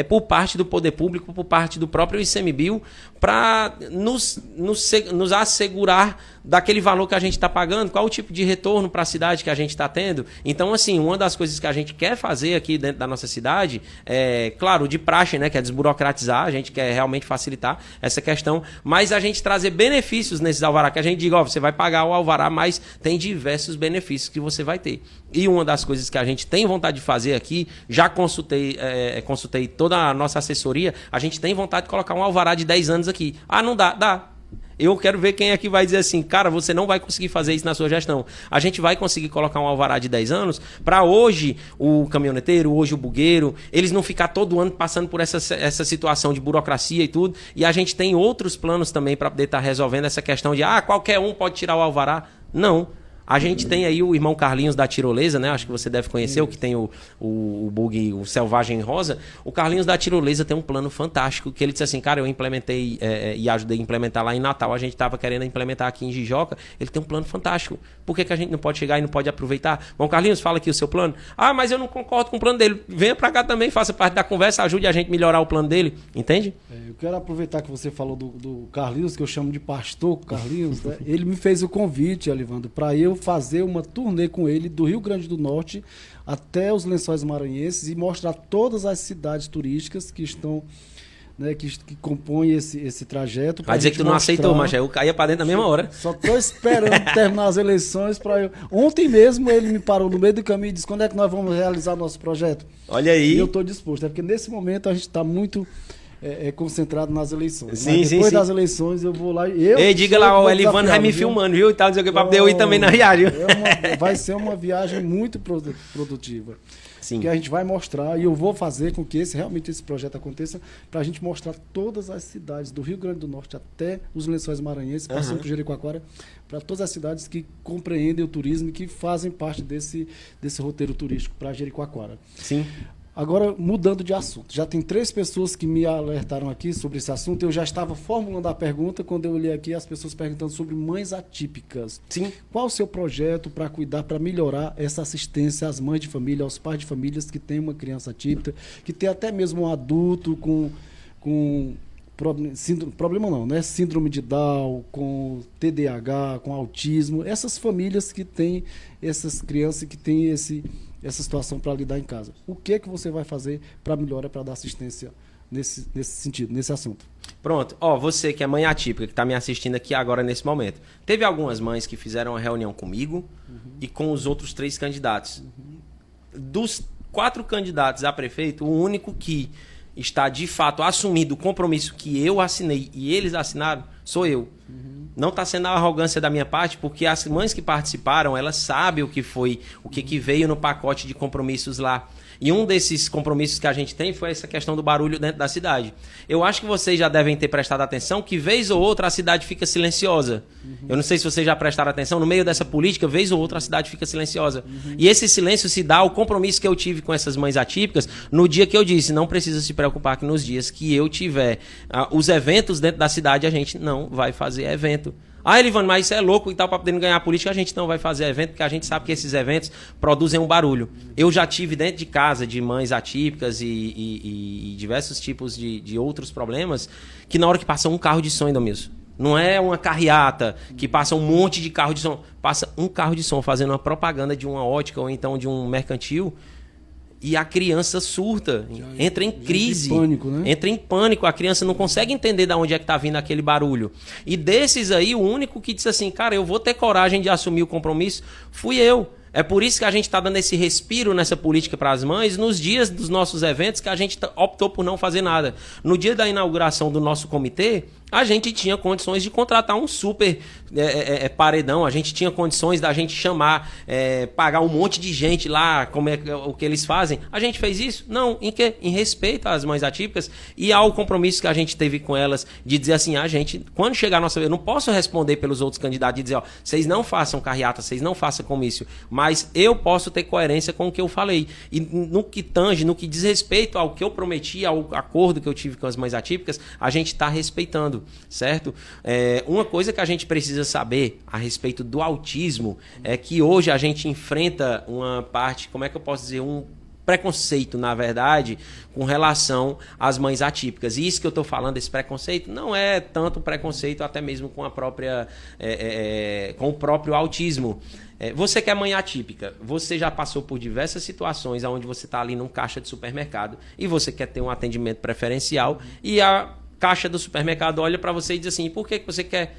por parte do poder público, por parte do próprio ICMBio, para nos assegurar daquele valor que a gente está pagando? Qual o tipo de retorno para a cidade que a gente está tendo? Então, assim, uma das coisas que a gente quer fazer aqui dentro da nossa cidade é, claro, de praxe, né, que é desburocratizar, a gente quer realmente facilitar essa questão, mas a gente trazer benefícios nesses alvará, que a gente diga, ó, você vai pagar o alvará, mas tem diversos benefícios que você vai ter. E uma das coisas que a gente tem vontade de fazer aqui, já consultei toda a nossa assessoria, a gente tem vontade de colocar um alvará de 10 anos aqui. Ah, não dá? Dá. Eu quero ver quem é que vai dizer assim, cara, você não vai conseguir fazer isso na sua gestão. A gente vai conseguir colocar um alvará de 10 anos para hoje o caminhoneteiro, hoje o bugueiro, eles não ficar todo ano passando por essa situação de burocracia e tudo. E a gente tem outros planos também para poder estar resolvendo essa questão de, qualquer um pode tirar o alvará. Não. A gente tem aí o irmão Carlinhos da Tirolesa, né? Acho que você deve conhecer, o que tem o bug, o Selvagem Rosa. O Carlinhos da Tirolesa tem um plano fantástico, que ele disse assim, cara, eu implementei e ajudei a implementar lá em Natal. A gente estava querendo implementar aqui em Jijoca. Ele tem um plano fantástico. Por que a gente não pode chegar e não pode aproveitar? Bom, Carlinhos, fala aqui o seu plano. Ah, mas eu não concordo com o plano dele. Venha para cá também, faça parte da conversa, ajude a gente a melhorar o plano dele. Entende? Eu quero aproveitar que você falou do Carlinhos, que eu chamo de pastor Carlinhos, né? Ele me fez o convite, Alivandro, para eu fazer uma turnê com ele do Rio Grande do Norte até os Lençóis Maranhenses e mostrar todas as cidades turísticas que estão, né, que compõem esse trajeto. Vai dizer que tu não aceitou, mas eu caía para dentro na mesma hora. Só estou esperando terminar as eleições para eu... Ontem mesmo ele me parou no meio do caminho e disse, quando é que nós vamos realizar nosso projeto? Olha aí. E eu estou disposto, porque nesse momento a gente está muito... concentrado nas eleições. Sim, depois das eleições eu vou lá e ei, diga lá, o Elivandro vai me filmando, viu? E tal, dizer que para poder eu ir também na viagem. Vai ser uma viagem muito produtiva. Sim. Que a gente vai mostrar, e eu vou fazer com que realmente esse projeto aconteça, para a gente mostrar todas as cidades do Rio Grande do Norte até os Lençóis Maranhenses, passando por Jericoacoara, para todas as cidades que compreendem o turismo e que fazem parte desse roteiro turístico para Jericoacoara. Sim. Agora, mudando de assunto, já tem 3 pessoas que me alertaram aqui sobre esse assunto. Eu já estava formulando a pergunta quando eu olhei aqui as pessoas perguntando sobre mães atípicas. Sim. Qual o seu projeto para cuidar, para melhorar essa assistência às mães de família, aos pais de famílias que têm uma criança atípica, que tem até mesmo um adulto com problema não, né? Síndrome de Down, com TDAH, com autismo, essas famílias que têm essas crianças que têm essa situação para lidar em casa. O que é que você vai fazer para melhorar, para dar assistência nesse sentido, nesse assunto? Pronto. Você que é mãe atípica, que está me assistindo aqui agora nesse momento. Teve algumas mães que fizeram uma reunião comigo e com os outros 3 candidatos. Dos 4 candidatos a prefeito, o único que está de fato assumindo o compromisso que eu assinei e eles assinaram, sou eu. Não está sendo a arrogância da minha parte, porque as mães que participaram, elas sabem o que foi, o que veio no pacote de compromissos lá. E um desses compromissos que a gente tem foi essa questão do barulho dentro da cidade. Eu acho que vocês já devem ter prestado atenção que, vez ou outra, a cidade fica silenciosa. Eu não sei se vocês já prestaram atenção, no meio dessa política, vez ou outra, a cidade fica silenciosa. E esse silêncio se dá ao compromisso que eu tive com essas mães atípicas no dia que eu disse, não precisa se preocupar que nos dias que eu tiver os eventos dentro da cidade, a gente não vai fazer evento. Elivandro, mas isso é louco e tal, para poder ganhar a política, a gente não vai fazer evento, porque a gente sabe que esses eventos produzem um barulho. Eu já tive dentro de casa de mães atípicas e diversos tipos de outros problemas, que na hora que passa um carro de som ainda mesmo. Não é uma carreata que passa um monte de carro de som. Passa um carro de som fazendo uma propaganda de uma ótica ou então de um mercantil. E a criança surta, entra em crise, entra em pânico, né? Entra em pânico, a criança não consegue entender de onde é que está vindo aquele barulho. E desses aí, o único que disse assim, cara, eu vou ter coragem de assumir o compromisso, fui eu. É por isso que a gente está dando esse respiro nessa política para as mães nos dias dos nossos eventos que a gente optou por não fazer nada. No dia da inauguração do nosso comitê, a gente tinha condições de contratar um super paredão, a gente tinha condições da gente chamar, pagar um monte de gente lá, como é o que eles fazem. A gente fez isso? Não. Em quê? Em respeito às mães atípicas e ao compromisso que a gente teve com elas de dizer assim, a gente, quando chegar a nossa vez, eu não posso responder pelos outros candidatos e dizer, ó, vocês não façam carreata, vocês não façam comício, mas eu posso ter coerência com o que eu falei. E no que tange, no que diz respeito ao que eu prometi, ao acordo que eu tive com as mães atípicas, a gente está respeitando. Certo? Uma coisa que a gente precisa saber a respeito do autismo é que hoje a gente enfrenta uma parte, como é que eu posso dizer, um preconceito, na verdade, com relação às mães atípicas. E isso que eu estou falando, esse preconceito, não é tanto preconceito até mesmo com a própria, com o próprio autismo. Você que é mãe atípica, você já passou por diversas situações onde você está ali num caixa de supermercado e você quer ter um atendimento preferencial e a caixa do supermercado olha para você e diz assim, por que você quer?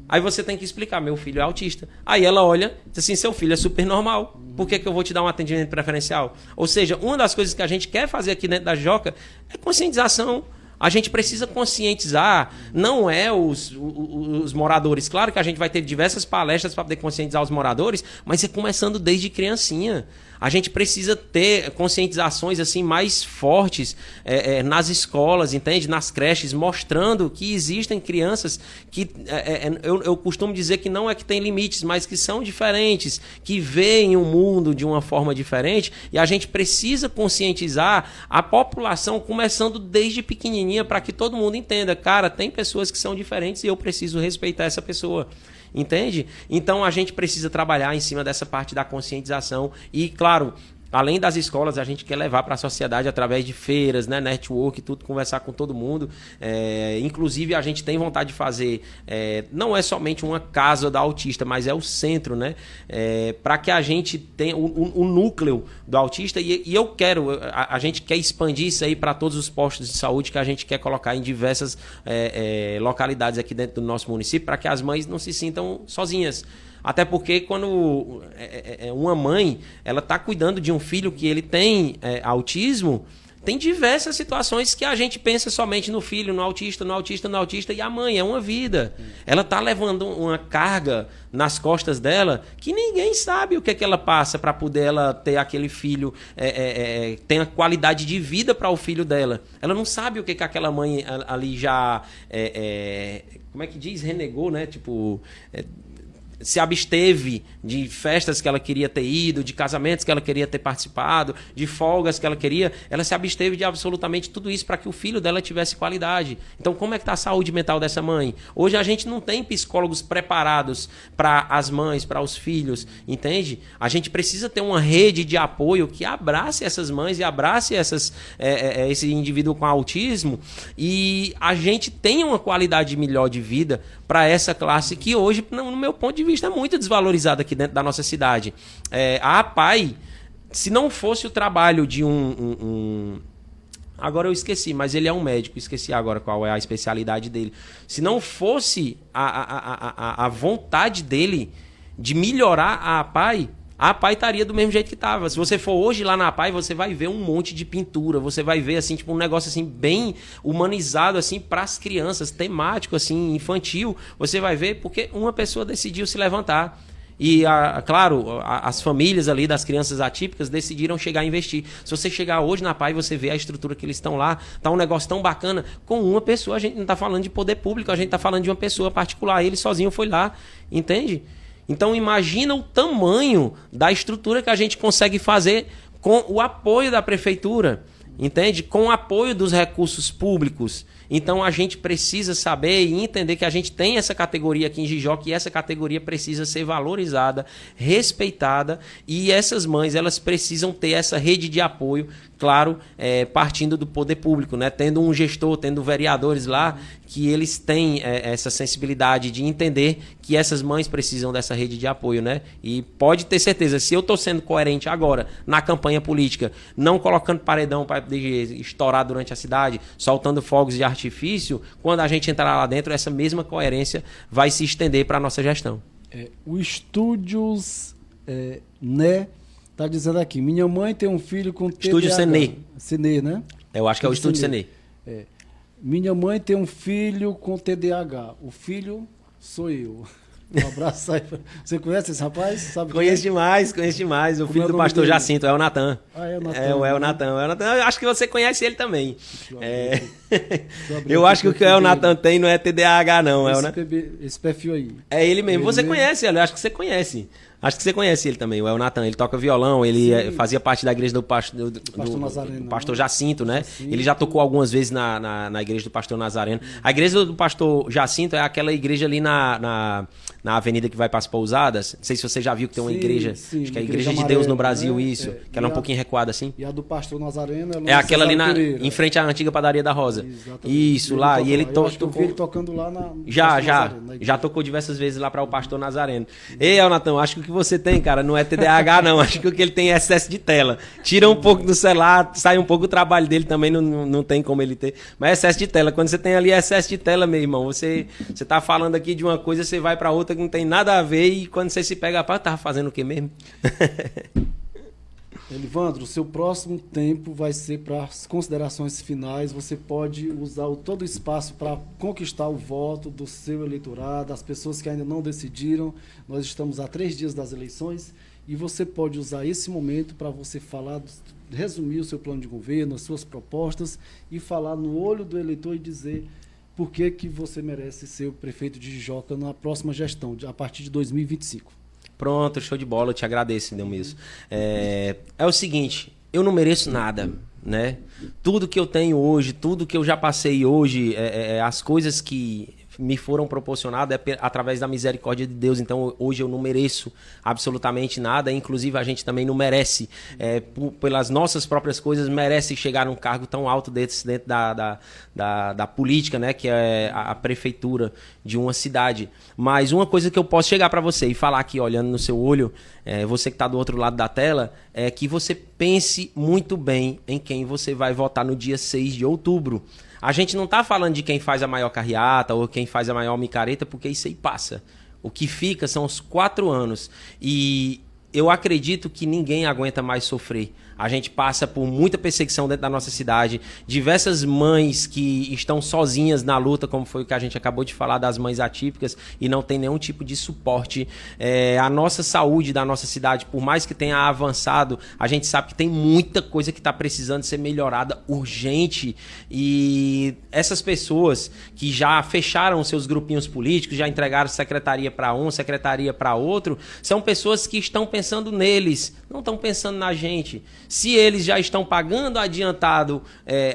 Aí você tem que explicar, meu filho é autista. Aí ela olha e diz assim, seu filho é super normal, por que eu vou te dar um atendimento preferencial? Ou seja, uma das coisas que a gente quer fazer aqui dentro da Joca é conscientização. A gente precisa conscientizar, não é os moradores. Claro que a gente vai ter diversas palestras para poder conscientizar os moradores, mas é começando desde criancinha. A gente precisa ter conscientizações assim mais fortes nas escolas, entende? Nas creches, mostrando que existem crianças que eu costumo dizer que não é que tem limites, mas que são diferentes, que veem o mundo de uma forma diferente, e a gente precisa conscientizar a população começando desde pequenininha para que todo mundo entenda, cara, tem pessoas que são diferentes e eu preciso respeitar essa pessoa. Entende? Então a gente precisa trabalhar em cima dessa parte da conscientização e, claro, além das escolas, a gente quer levar para a sociedade através de feiras, né, network, tudo, conversar com todo mundo. Inclusive, a gente tem vontade de fazer, não é somente uma casa da autista, mas é o centro, né? Para que a gente tenha o núcleo do autista. E eu quero, a gente quer expandir isso aí para todos os postos de saúde que a gente quer colocar em diversas localidades aqui dentro do nosso município, para que as mães não se sintam sozinhas. Até porque quando uma mãe ela está cuidando de um filho que ele tem autismo, tem diversas situações que a gente pensa somente no filho, no autista, e a mãe é uma vida. Ela está levando uma carga nas costas dela que ninguém sabe o que é que ela passa para poder ela ter aquele filho, ter a qualidade de vida para o filho dela. Ela não sabe o que aquela mãe ali já, como é que diz? Renegou, né? Tipo... se absteve de festas que ela queria ter ido, de casamentos que ela queria ter participado, de folgas que ela queria, ela se absteve de absolutamente tudo isso para que o filho dela tivesse qualidade. Então, como é que está a saúde mental dessa mãe? Hoje a gente não tem psicólogos preparados para as mães, para os filhos, entende? A gente precisa ter uma rede de apoio que abrace essas mães e abrace esse indivíduo com autismo e a gente tenha uma qualidade melhor de vida para essa classe que hoje, no meu ponto de vista, é muito desvalorizada aqui dentro da nossa cidade. A APAI, se não fosse o trabalho de agora eu esqueci, mas ele é um médico, esqueci agora qual é a especialidade dele. Se não fosse a vontade dele de melhorar a APAI estaria do mesmo jeito que estava. Se você for hoje lá na APAI, você vai ver um monte de pintura, você vai ver assim, tipo, um negócio assim bem humanizado assim para as crianças, temático assim, infantil. Você vai ver porque uma pessoa decidiu se levantar. E, claro, as famílias ali das crianças atípicas decidiram chegar a investir. Se você chegar hoje na APAI, você vê a estrutura que eles estão lá, tá um negócio tão bacana. Com uma pessoa, a gente não está falando de poder público, a gente está falando de uma pessoa particular. Ele sozinho foi lá, entende? Então, imagina o tamanho da estrutura que a gente consegue fazer com o apoio da prefeitura, entende? Com o apoio dos recursos públicos. Então, a gente precisa saber e entender que a gente tem essa categoria aqui em Jijoca e essa categoria precisa ser valorizada, respeitada e essas mães, elas precisam ter essa rede de apoio, claro, partindo do poder público, né? Tendo um gestor, tendo vereadores lá, que eles têm essa sensibilidade de entender que essas mães precisam dessa rede de apoio, né? E pode ter certeza, se eu estou sendo coerente agora na campanha política, não colocando paredão para estourar durante a cidade, soltando fogos de artifício, quando a gente entrar lá dentro, essa mesma coerência vai se estender para a nossa gestão. O Estúdios Né? Tá dizendo aqui, minha mãe tem um filho com TDAH. Estúdio Cenê. Cenê, né? Eu acho que é o Estúdio Cenê. Minha mãe tem um filho com TDAH. O filho sou eu. Um abraço aí. Você conhece esse rapaz? Sabe Conheço demais. O filho do pastor Jacinto, é o Natan. É o Natan. É o Natan. Eu acho que você conhece ele também. Deixa Eu acho que o que o Natan tem não é TDAH, não. Esse perfil aí. É ele mesmo. Você mesmo? conhece ele, eu acho que você conhece. Acho que você conhece ele também, o El Natan. Ele toca violão, ele fazia parte da igreja do pastor Nazareno, do pastor né? Jacinto, né? Ele já tocou algumas vezes na igreja do pastor Nazareno. A igreja do pastor Jacinto é aquela igreja ali na avenida que vai para as Pousadas. Não sei se você já viu que tem uma igreja, acho que é a Igreja de Deus no Brasil, né? isso. Que ela é um pouquinho recuada assim. E a do pastor Nazareno É aquela ali em frente à antiga padaria da Rosa. Exatamente. Isso, lá. E ele tocou. Ele tocando lá na. Já tocou diversas vezes lá para o pastor Nazareno. Ei, Elnatão, acho que o que você tem, cara, não é TDAH, não. Acho que o que ele tem é excesso de tela. Tira um pouco do celular, sai um pouco do trabalho dele também, não tem como ele ter. Mas é excesso de tela. Quando você tem ali excesso de tela, meu irmão, você tá falando aqui de uma coisa, você vai para outra que não tem nada a ver e quando você se pega, pá, tava fazendo o que mesmo? Elivandro, o seu próximo tempo vai ser para as considerações finais. Você pode usar todo o espaço para conquistar o voto do seu eleitorado, das pessoas que ainda não decidiram. Nós estamos a 3 dias das eleições e você pode usar esse momento para você falar, resumir o seu plano de governo, as suas propostas e falar no olho do eleitor e dizer por que você merece ser o prefeito de Jijoca na próxima gestão, a partir de 2025. Pronto, show de bola, eu te agradeço, Delmiso. É o seguinte, eu não mereço nada, né? Tudo que eu tenho hoje, tudo que eu já passei hoje, as coisas que me foram proporcionadas através da misericórdia de Deus. Então, hoje eu não mereço absolutamente nada. Inclusive, a gente também não merece, pelas nossas próprias coisas, merece chegar num cargo tão alto dentro da política, né? Que é a prefeitura de uma cidade. Mas uma coisa que eu posso chegar para você e falar aqui, olhando no seu olho, você que está do outro lado da tela, é que você pense muito bem em quem você vai votar no dia 6 de outubro. A gente não está falando de quem faz a maior carreata ou quem faz a maior micareta, porque isso aí passa. O que fica são os 4 anos. E eu acredito que ninguém aguenta mais sofrer. A gente passa por muita perseguição dentro da nossa cidade. Diversas mães que estão sozinhas na luta, como foi o que a gente acabou de falar das mães atípicas, e não tem nenhum tipo de suporte. A nossa saúde da nossa cidade, por mais que tenha avançado, a gente sabe que tem muita coisa que está precisando ser melhorada urgente. E essas pessoas que já fecharam seus grupinhos políticos, já entregaram secretaria para um, secretaria para outro, são pessoas que estão pensando neles, não estão pensando na gente. Se eles já estão pagando adiantado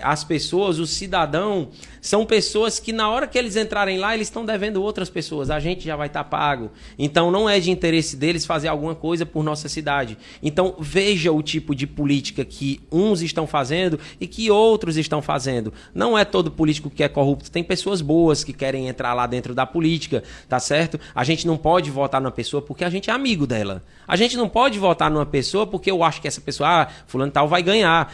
as pessoas, o cidadão, são pessoas que na hora que eles entrarem lá, eles estão devendo outras pessoas. A gente já vai estar pago. Então não é de interesse deles fazer alguma coisa por nossa cidade. Então veja o tipo de política que uns estão fazendo e que outros estão fazendo. Não é todo político que é corrupto. Tem pessoas boas que querem entrar lá dentro da política, tá certo? A gente não pode votar numa pessoa porque a gente é amigo dela. A gente não pode votar numa pessoa porque eu acho que essa pessoa, fulano tal, vai ganhar.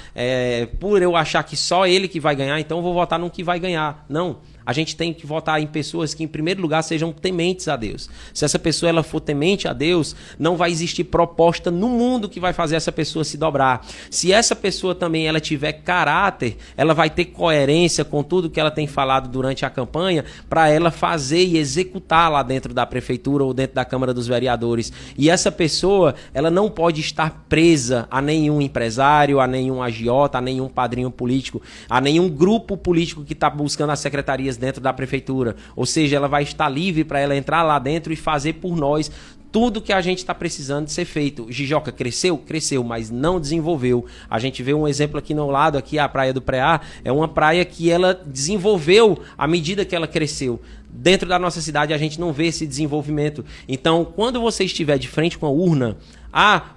Por eu achar que só ele que vai ganhar, então eu vou votar num que vai ganhar. Não. A gente tem que votar em pessoas que, em primeiro lugar, sejam tementes a Deus. Se essa pessoa ela for temente a Deus, não vai existir proposta no mundo que vai fazer essa pessoa se dobrar. Se essa pessoa também ela tiver caráter, ela vai ter coerência com tudo que ela tem falado durante a campanha para ela fazer e executar lá dentro da prefeitura ou dentro da Câmara dos Vereadores. E essa pessoa, ela não pode estar presa a nenhum empresário, a nenhum agiota, a nenhum padrinho político, a nenhum grupo político que está buscando as secretarias dentro da prefeitura. Ou seja, ela vai estar livre para ela entrar lá dentro e fazer por nós tudo que a gente está precisando de ser feito. Jijoca cresceu? Cresceu, mas não desenvolveu. A gente vê um exemplo aqui no lado, aqui a Praia do Preá, é uma praia que ela desenvolveu à medida que ela cresceu. Dentro da nossa cidade a gente não vê esse desenvolvimento. Então, quando você estiver de frente com a urna,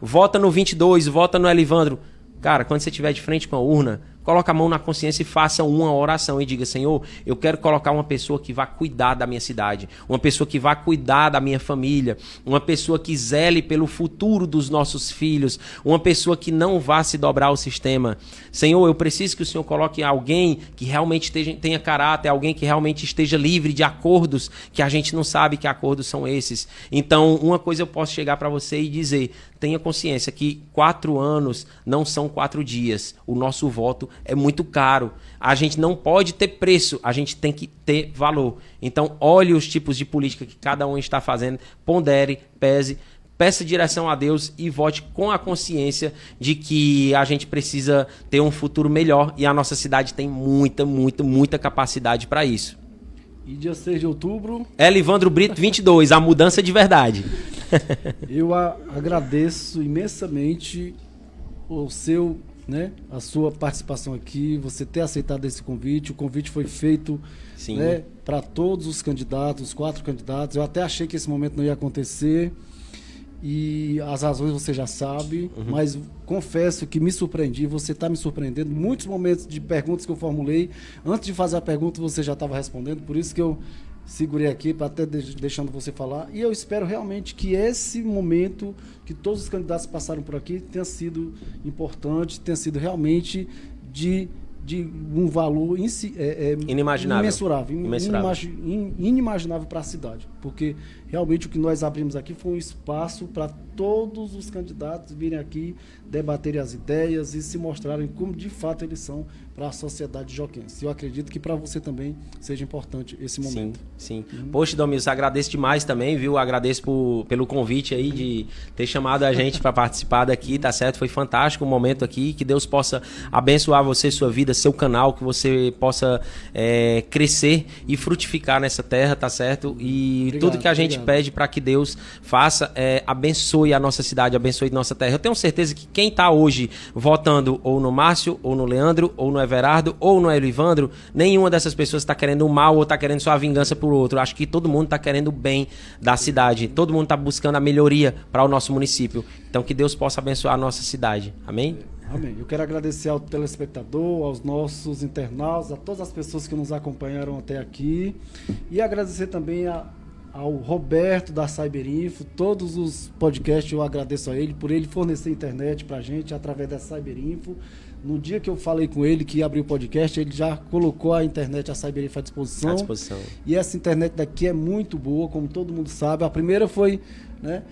vota no 22, vota no Elivandro. Cara, quando você estiver de frente com a urna, coloque a mão na consciência e faça uma oração e diga: Senhor, eu quero colocar uma pessoa que vá cuidar da minha cidade, uma pessoa que vá cuidar da minha família, uma pessoa que zele pelo futuro dos nossos filhos, uma pessoa que não vá se dobrar ao sistema. Senhor, eu preciso que o Senhor coloque alguém que realmente tenha caráter, alguém que realmente esteja livre de acordos, que a gente não sabe que acordos são esses. Então, uma coisa eu posso chegar para você e dizer: tenha consciência que 4 anos não são 4 dias. O nosso voto é muito caro. A gente não pode ter preço, a gente tem que ter valor. Então, olhe os tipos de política que cada um está fazendo, pondere, pese, peça direção a Deus e vote com a consciência de que a gente precisa ter um futuro melhor e a nossa cidade tem muita capacidade para isso. E dia 6 de outubro... Elivandro Brito 22, a mudança de verdade. Eu agradeço imensamente a sua participação aqui, você ter aceitado esse convite. O convite foi feito, né, para todos os candidatos, os 4 candidatos. Eu até achei que esse momento não ia acontecer e as razões você já sabe, mas confesso que me surpreendi, você está me surpreendendo. Muitos momentos de perguntas que eu formulei, antes de fazer a pergunta você já estava respondendo, por isso que eu segurei aqui, para até deixando você falar. E eu espero realmente que esse momento que todos os candidatos passaram por aqui tenha sido importante, tenha sido realmente de um valor inimaginável, inimaginável para a cidade, porque realmente o que nós abrimos aqui foi um espaço para todos os candidatos virem aqui debaterem as ideias e se mostrarem como de fato eles são para a sociedade joquense. Eu acredito que para você também seja importante esse momento. Sim. Poxa, Domingos, agradeço demais também, viu? Agradeço pelo convite aí de ter chamado a gente para participar daqui, tá certo? Foi fantástico o momento aqui, que Deus possa abençoar você, sua vida, seu canal, que você possa crescer e frutificar nessa terra, tá certo? E tudo que a gente pede para que Deus faça, abençoe a nossa cidade, abençoe a nossa terra. Eu tenho certeza que quem está hoje votando ou no Márcio, ou no Leandro, ou no Everardo, ou no Elivandro, nenhuma dessas pessoas está querendo o mal ou está querendo só a vingança por outro. Acho que todo mundo está querendo o bem da cidade. Todo mundo está buscando a melhoria para o nosso município. Então que Deus possa abençoar a nossa cidade. Amém? Amém. Eu quero agradecer ao telespectador, aos nossos internautas, a todas as pessoas que nos acompanharam até aqui. E agradecer também ao Roberto da Cyberinfo. Todos os podcasts eu agradeço a ele por ele fornecer internet pra gente através da Cyberinfo. No dia que eu falei com ele que ia abrir o podcast, ele já colocou a internet, a Cyberinfo à disposição. E essa internet daqui é muito boa, como todo mundo sabe. A primeira foi, né,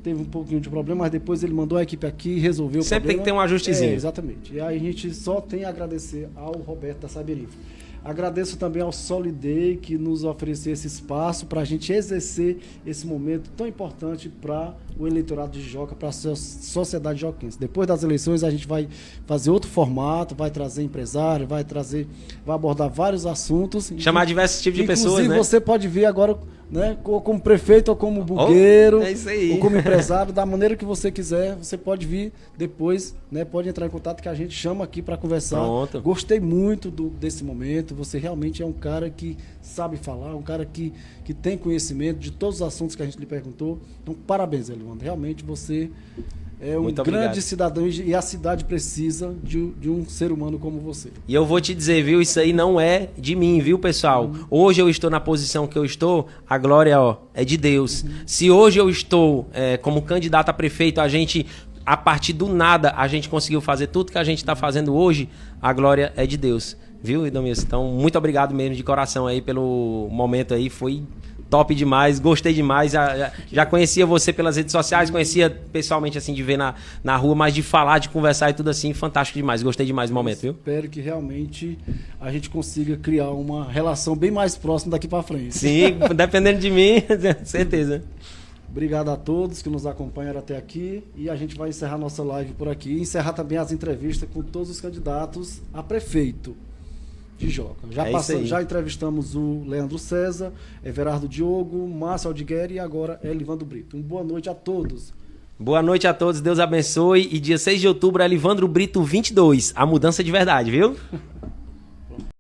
teve um pouquinho de problema, mas depois ele mandou a equipe aqui e resolveu o problema. Sempre tem que ter um ajustezinho. Exatamente. E aí a gente só tem a agradecer ao Roberto da Cyberinfo. Agradeço também ao Soliday, que nos ofereceu esse espaço para a gente exercer esse momento tão importante para o eleitorado de Joca, para a sociedade joquense. Depois das eleições a gente vai fazer outro formato, vai trazer empresário, vai abordar vários assuntos. Chamar diversos tipos de pessoas, né? Inclusive você pode vir agora, né, como prefeito ou como bugueiro, ou como empresário, da maneira que você quiser, você pode vir depois, né, pode entrar em contato que a gente chama aqui para conversar. Pronto. Gostei muito desse momento, você realmente é um cara que sabe falar, um cara que tem conhecimento de todos os assuntos que a gente lhe perguntou. Então, parabéns, Elivandro, realmente você é um grande cidadão e a cidade precisa de um ser humano como você. E eu vou te dizer, viu, isso aí não é de mim, viu, pessoal? Hoje eu estou na posição que eu estou, a glória, é de Deus. Se hoje eu estou como candidato a prefeito, a partir do nada, a gente conseguiu fazer tudo que a gente está fazendo hoje, a glória é de Deus. Viu, Idomias? Então, muito obrigado mesmo de coração aí pelo momento aí, foi top demais, gostei demais, já conhecia você pelas redes sociais, conhecia pessoalmente assim de ver na rua, mas de falar, de conversar e tudo assim, fantástico demais, gostei demais do momento, viu? Espero que realmente a gente consiga criar uma relação bem mais próxima daqui para frente. Sim, dependendo de mim, certeza. Obrigado a todos que nos acompanharam até aqui e a gente vai encerrar nossa live por aqui e encerrar também as entrevistas com todos os candidatos a prefeito de Joca. Já entrevistamos o Leandro César, Everardo Diogo, Márcio Aldigueri e agora Elivandro Brito. Boa noite a todos. Boa noite a todos, Deus abençoe. E dia 6 de outubro, Elivandro Brito 22, a mudança de verdade, viu?